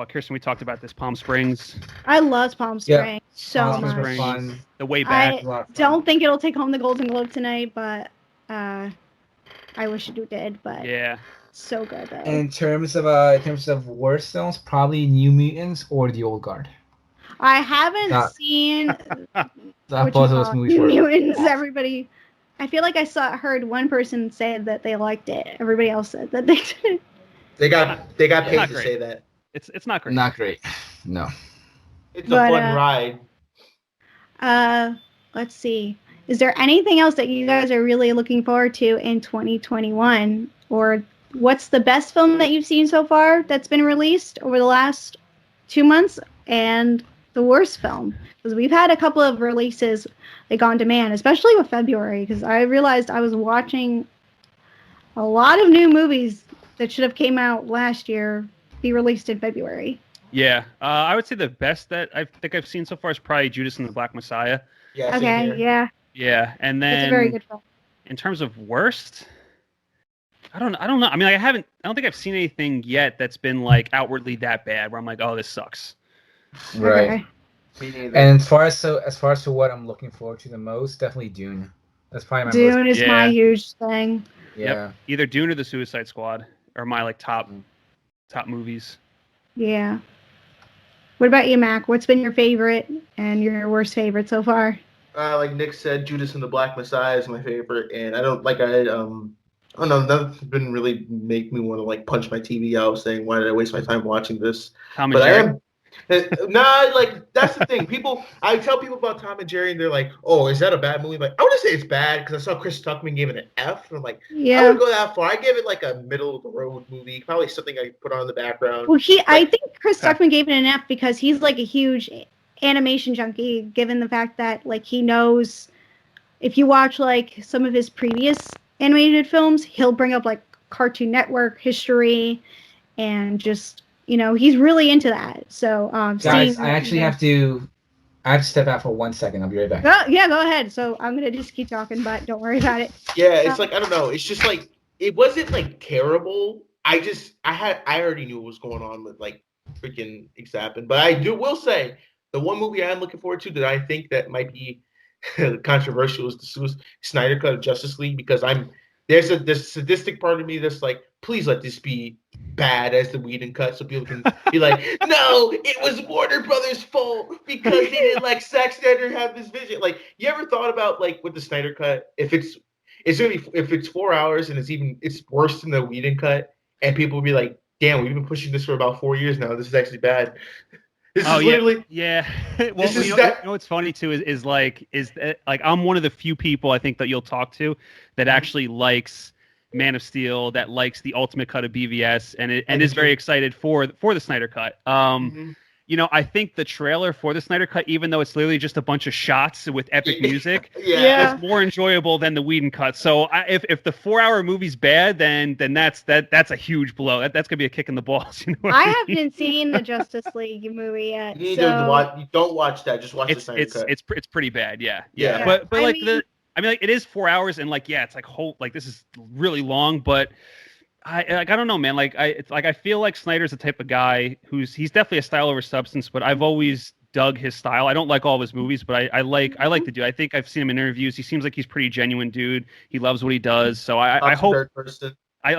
Kirsten, we talked about this. Palm Springs. I loved Palm Springs so much. Springs, fun. The Way Back. I don't think it'll take home the Golden Globe tonight, but I wish it did. But yeah, so good though. In terms of worst films, probably New Mutants or The Old Guard. I haven't seen both of those movies were Mutants. Everybody, I feel like heard one person say that they liked it. Everybody else said that they didn't. They got paid to say that. It's not great. Not great. No. It's a fun ride. Let's see. Is there anything else that you guys are really looking forward to in 2021? Or what's the best film that you've seen so far that's been released over the last 2 months? And the worst film? Because we've had a couple of releases like on demand, especially with February, because I realized I was watching a lot of new movies that should have came out last year be released in February. Yeah, I would say the best that I think I've seen so far is probably Judas and the Black Messiah. Yeah. Okay. Yeah. Yeah, and then It's a very good film. In terms of worst, I don't know. I mean, I don't think I've seen anything yet that's been like outwardly that bad where I'm like, oh, this sucks. Right. Me neither. And as far as to what I'm looking forward to the most, definitely Dune. That's probably my Dune most. is my huge thing. Yeah. Yep. Either Dune or the Suicide Squad are my like top movies. Yeah. What about you, Mac? What's been your favorite and your worst favorite so far? Like Nick said, Judas and the Black Messiah is my favorite, and I don't know, nothing's been really make me want to like punch my TV out, saying why did I waste my time watching this? Tom and But Jerry. I am. Nah, like that's the thing. I tell people about Tom and Jerry, and they're like, "Oh, is that a bad movie?" Like, I wouldn't say it's bad because I saw Chris Tuckman gave it an F. And I'm like, I wouldn't go that far. I give it like a middle of the road movie, probably something I put on in the background. Well, I think Chris Tuckman gave it an F because he's like a huge animation junkie, given the fact that like he knows if you watch like some of his previous animated films, he'll bring up like Cartoon Network history and just he's really into that. So guys, I actually have to step out for 1 second. I'll be right back. Go ahead. So I'm gonna just keep talking, but don't worry about it. Yeah, it's like I don't know. It's just like it wasn't like terrible. I already knew what was going on with like freaking Exapin. But I will say the one movie I'm looking forward to that I think that might be controversial is the Snyder Cut of Justice League, because there's a sadistic part of me that's like, please let this be bad as the Whedon cut, so people can be like, no, it was Warner Brothers' fault because they didn't let Zack Snyder have this vision. Like, you ever thought about like with the Snyder cut, if it's 4 hours and it's worse than the Whedon cut, and people will be like, damn, we've been pushing this for about 4 years now. This is actually bad. This is literally yeah. Well, you know what's funny too is that, like I'm one of the few people I think that you'll talk to that actually likes Man of Steel, that likes the ultimate cut of BVS, and is very excited for the Snyder cut. I think the trailer for the Snyder cut, even though it's literally just a bunch of shots with epic music, it's more enjoyable than the Whedon cut. So if the 4 hour movie's bad, then that's a huge blow. That's gonna be a kick in the balls. I haven't seen the Justice League movie yet. You don't watch that. Just watch the Snyder cut. It's pretty bad. Yeah. Yeah. But it is 4 hours, and it's like this is really long, but I don't know, man. I feel like Snyder's the type of guy he's definitely a style over substance, but I've always dug his style. I don't like all of his movies, but I like the dude. I think I've seen him in interviews. He seems like he's pretty genuine dude. He loves what he does. So I hope I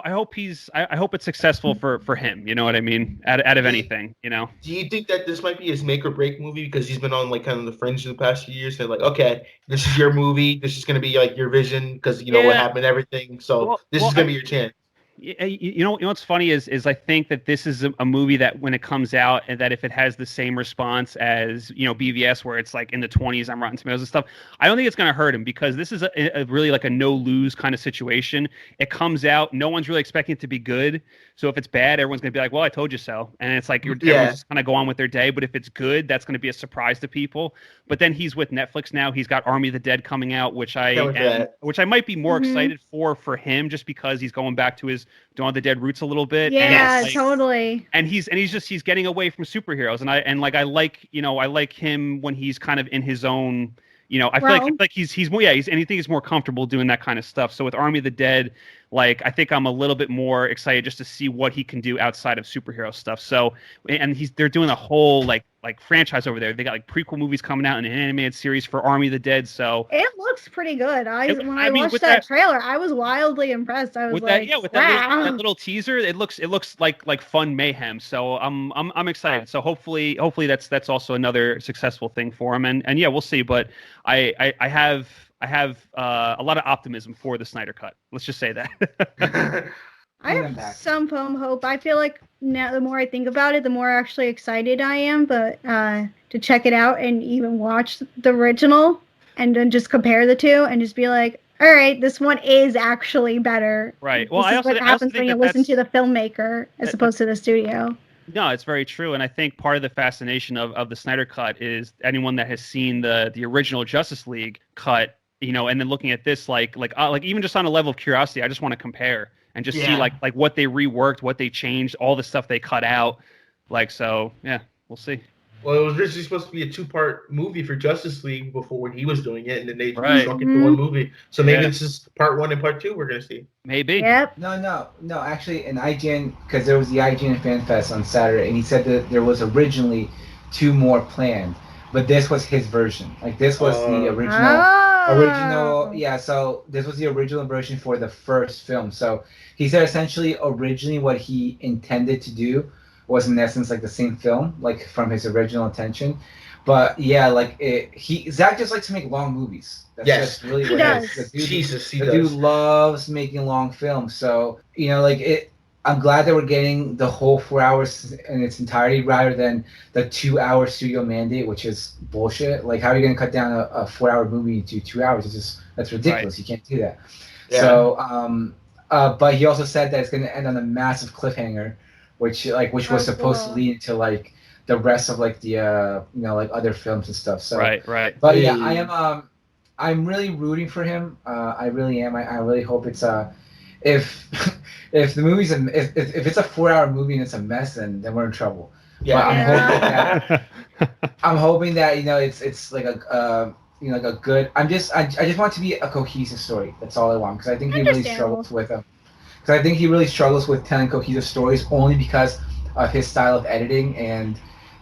hope it's successful for him. You know what I mean? Out of anything, Do you think that this might be his make or break movie because he's been on like kind of the fringe in the past few years? They're like, okay, this is your movie. This is going to be like your vision because what happened, everything. So this is going to be your chance. You know what's funny is I think that this is a movie that when it comes out, and that if it has the same response as BVS, where it's like in the 20s on Rotten Tomatoes and stuff, I don't think it's going to hurt him, because this is a really like a no lose kind of situation. It comes out, no one's really expecting it to be good, so if it's bad, everyone's going to be like, well, I told you so, and it's like everyone's just going to go on with their day. But if it's good, that's going to be a surprise to people. But then he's with Netflix now. He's got Army of the Dead coming out, which I might be more excited for him, just because he's going back to his Dawn of the Dead roots a little bit. Yeah, totally. And he's getting away from superheroes, and I like him when he's kind of in his own. I feel like he's more he's more comfortable doing that kind of stuff. So with Army of the Dead, I think I'm a little bit more excited just to see what he can do outside of superhero stuff. So, and they're doing a whole like franchise over there. They got like prequel movies coming out in an animated series for Army of the Dead. So it looks pretty good. When I watched that trailer, I was wildly impressed. I was with that little teaser, it looks like fun mayhem. So I'm excited. So hopefully that's also another successful thing for him. And yeah, we'll see. But I have a lot of optimism for the Snyder Cut. Let's just say that. I have some hope. I feel like now the more I think about it, the more actually excited I am. But to check it out and even watch the original and then just compare the two and just be like, all right, this one is actually better. Right. Well, this is what happens when you listen to the filmmaker as opposed to the studio. No, it's very true, and I think part of the fascination of the Snyder Cut is anyone that has seen the original Justice League cut, and then looking at this, like even just on a level of curiosity, I just want to compare and just see like what they reworked, what they changed, all the stuff they cut out. So yeah, we'll see. Well, it was originally supposed to be a 2-part movie for Justice League before when he was doing it, and then they Right. shrunk it to one movie. So maybe Yeah. it's just part 1 and part 2 we're gonna see. Maybe. Yep. No. Actually, in IGN, because there was the IGN Fan Fest on Saturday, and he said that there was originally 2 more planned, but this was his version. Like this was the original. Yeah. So this was the original version for the first film. So he said essentially originally what he intended to do was in essence like the same film, like from his original intention. But yeah, like Zach just likes to make long movies. That's just really what it is. The dude loves making long films. So I'm glad that we're getting the whole 4 hours in its entirety rather than the 2-hour studio mandate, which is bullshit. Like, how are you going to cut down a 4-hour movie to 2 hours? That's ridiculous. Right. You can't do that. Yeah. So, but he also said that it's going to end on a massive cliffhanger, which was supposed to lead into like the rest of like the like other films and stuff. So right. But yeah, I'm really rooting for him. I really am. I really hope it's if the movie's if it's a 4-hour movie and it's a mess, then we're in trouble. Yeah. But I'm hoping that it's like a like a good. I just want it to be a cohesive story. That's all I want, because I think he really struggles with them. Because I think he really struggles with telling cohesive stories only because of his style of editing and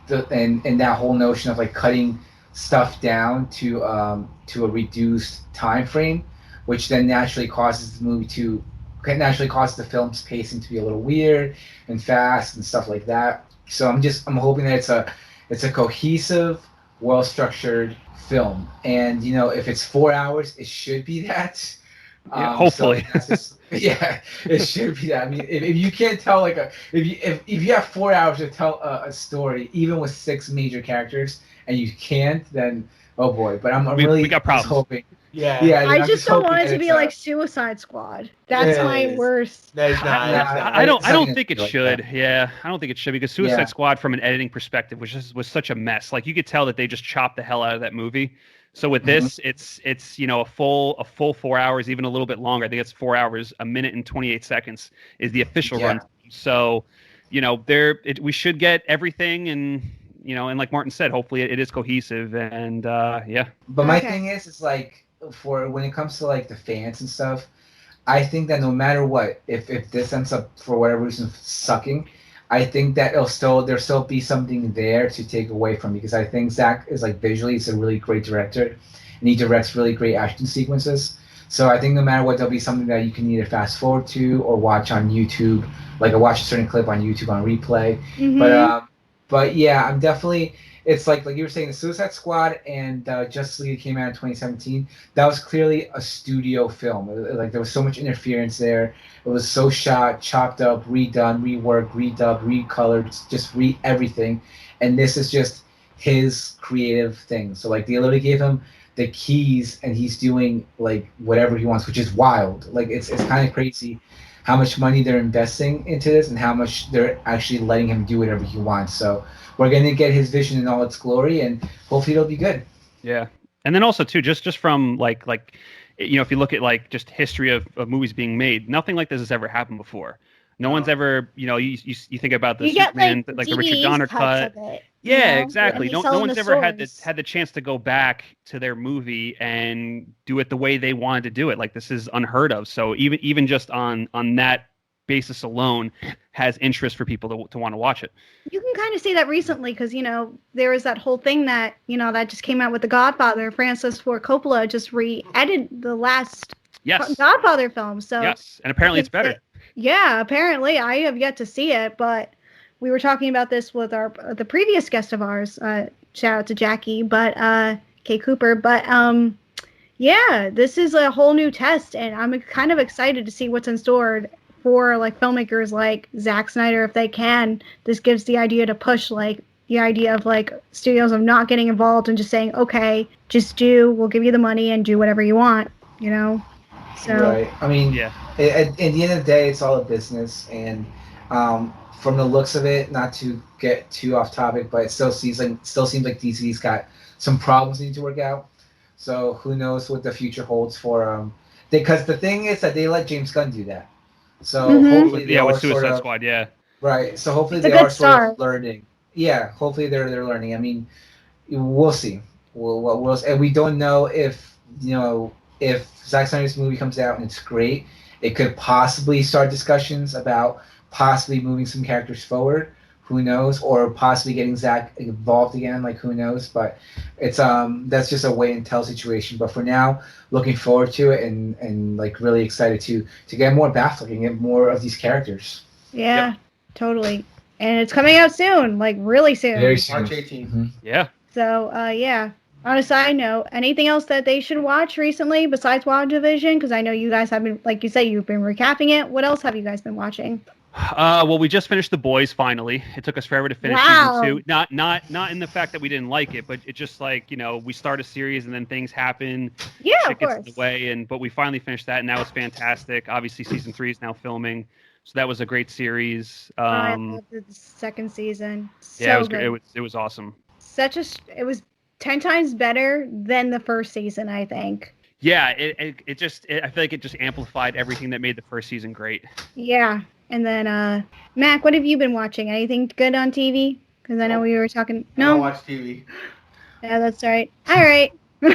that whole notion of like cutting stuff down to a reduced time frame, which then naturally causes the film's pacing to be a little weird and fast and stuff like that. So I'm hoping that it's a cohesive, well structured film, and if it's 4 hours, it should be that. Hopefully. So it should be that. I mean, if you can't tell if you have 4 hours to tell a story, even with 6 major characters, and you can't, then oh boy. But we got problems. Hoping. Yeah, I just don't want it to be like Suicide Squad. That's my worst. No, it's not. I don't think it should. Yeah, I don't think it should, because Suicide Squad, from an editing perspective, was such a mess. Like, you could tell that they just chopped the hell out of that movie. So with this, it's a full 4 hours, even a little bit longer. I think it's 4 hours, 1 minute and 28 seconds is the official run. So, we should get everything, and and like Martin said, hopefully it is cohesive, and yeah. But my thing is like, for when it comes to like the fans and stuff, I think that no matter what, if this ends up for whatever reason sucking, I think that there'll still be something there to take away from, because I think Zach is like visually, he's a really great director, and he directs really great action sequences. So I think no matter what, there'll be something that you can either fast forward to or watch on YouTube. Like, I watched a certain clip on YouTube on replay. Mm-hmm. But yeah, I'm definitely. It's like you were saying, the Suicide Squad and Justice League came out in 2017. That was clearly a studio film. Like, there was so much interference there. It was so shot, chopped up, redone, reworked, redubbed, recolored, just everything. And this is just his creative thing. So like, they literally gave him the keys, and he's doing like whatever he wants, which is wild. Like, it's kind of crazy how much money they're investing into this and how much they're actually letting him do whatever he wants. So we're going to get his vision in all its glory, and hopefully it'll be good. Yeah. And then also too, just from like if you look at like just history of movies being made, nothing like this has ever happened before. No one's ever, you think about the Superman, like the Richard Donner cut. Yeah, exactly. No one's ever had the chance to go back to their movie and do it the way they wanted to do it. Like, this is unheard of. So even just on that basis alone has interest for people to want to watch it. You can kind of see that recently, because there was that whole thing that that just came out with The Godfather. Francis Ford Coppola just re-edited the last Godfather film. So yes, and apparently it's better. Yeah, apparently. I have yet to see it, but we were talking about this with the previous guest of ours. Shout out to Jackie, but Kay Cooper. But yeah, this is a whole new test, and I'm kind of excited to see what's in store for like filmmakers like Zack Snyder, if they can. This gives the idea to push like the idea of like studios of not getting involved and just saying, okay, we'll give you the money and do whatever you want, So right. I mean, yeah. At the end of the day, it's all a business, and from the looks of it, not to get too off topic, but it still seems like DC's got some problems they need to work out. So who knows what the future holds for because the thing is that they let James Gunn do that. So hopefully they are with Suicide Squad, right. So hopefully they are sort of learning. yeah, hopefully they're learning. I mean, we'll see. And we don't know if if Zack Snyder's movie comes out and it's great, it could possibly start discussions about possibly moving some characters forward. Who knows? Or possibly getting Zack involved again. Like who knows? But it's that's just a wait and tell situation. But for now, looking forward to it and like really excited to get more Batfleck and get more of these characters. Yeah, totally. And it's coming out soon, like really soon. Very soon. March 18th. Mm-hmm. Yeah. So, yeah. On a side note, anything else that they should watch recently besides WandaVision? Because I know you guys have been, like you said, you've been recapping it. What else have you guys been watching? Well, we just finished The Boys finally. It took us forever to finish Wow. season 2. Not in the fact that we didn't like it, but it just like, we start a series and then things happen. Yeah, shit of gets course. in the way, but we finally finished that, and that was fantastic. Obviously, season 3 is now filming, so that was a great series. I loved the second season. So Yeah, it was good. great. It was awesome. It was 10 times better than the first season, I think. Yeah, I feel like it just amplified everything that made the first season great. Yeah. And then, Mac, what have you been watching? Anything good on TV? Because I know we were talking. I don't No? watch TV. Yeah, that's right. All right. But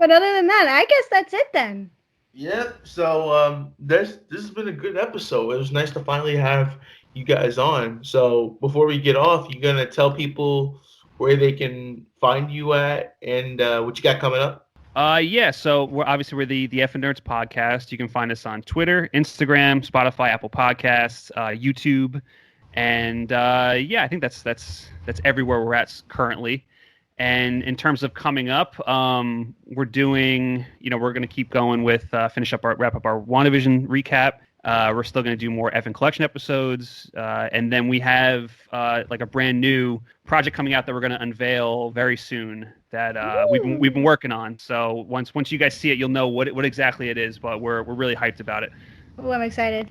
other than that, I guess that's it then. Yep. So this has been a good episode. It was nice to finally have you guys on. So before we get off, you gonna tell people where they can find you at and what you got coming up? Yeah, so we're the F and Nerds podcast. You can find us on Twitter, Instagram, Spotify, Apple Podcasts, YouTube, and yeah, I think that's everywhere we're at currently. And in terms of coming up, we're doing, we're going to keep going with wrap up our WandaVision recap. We're still going to do more F and Collection episodes, and then we have like a brand new project coming out that we're going to unveil very soon that we've been working on. So once you guys see it, you'll know what exactly it is. But we're really hyped about it. Oh, I'm excited.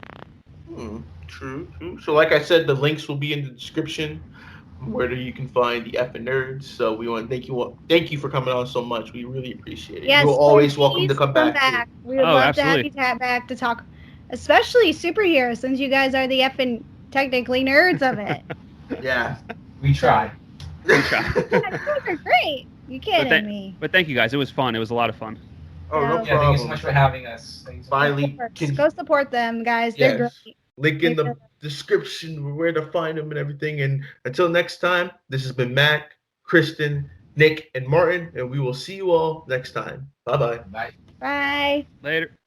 True. So like I said, the links will be in the description where you can find the F and Nerds. So we want to thank you for coming on so much. We really appreciate it. Yes, You're always welcome please to come back. We would love to have you back to talk, especially superheroes, since you guys are the effing technically nerds of it. Yeah, we try. You guys are great. You kidding me? But thank you guys. It was fun. It was a lot of fun. Oh, no problem. Thank you so much for having us. Finally, Go support them, guys. They're great. Link in the description where to find them and everything. And until next time, this has been Mac, Kristin, Nick, and Martin, and we will see you all next time. Bye-bye. Bye. Bye. Later.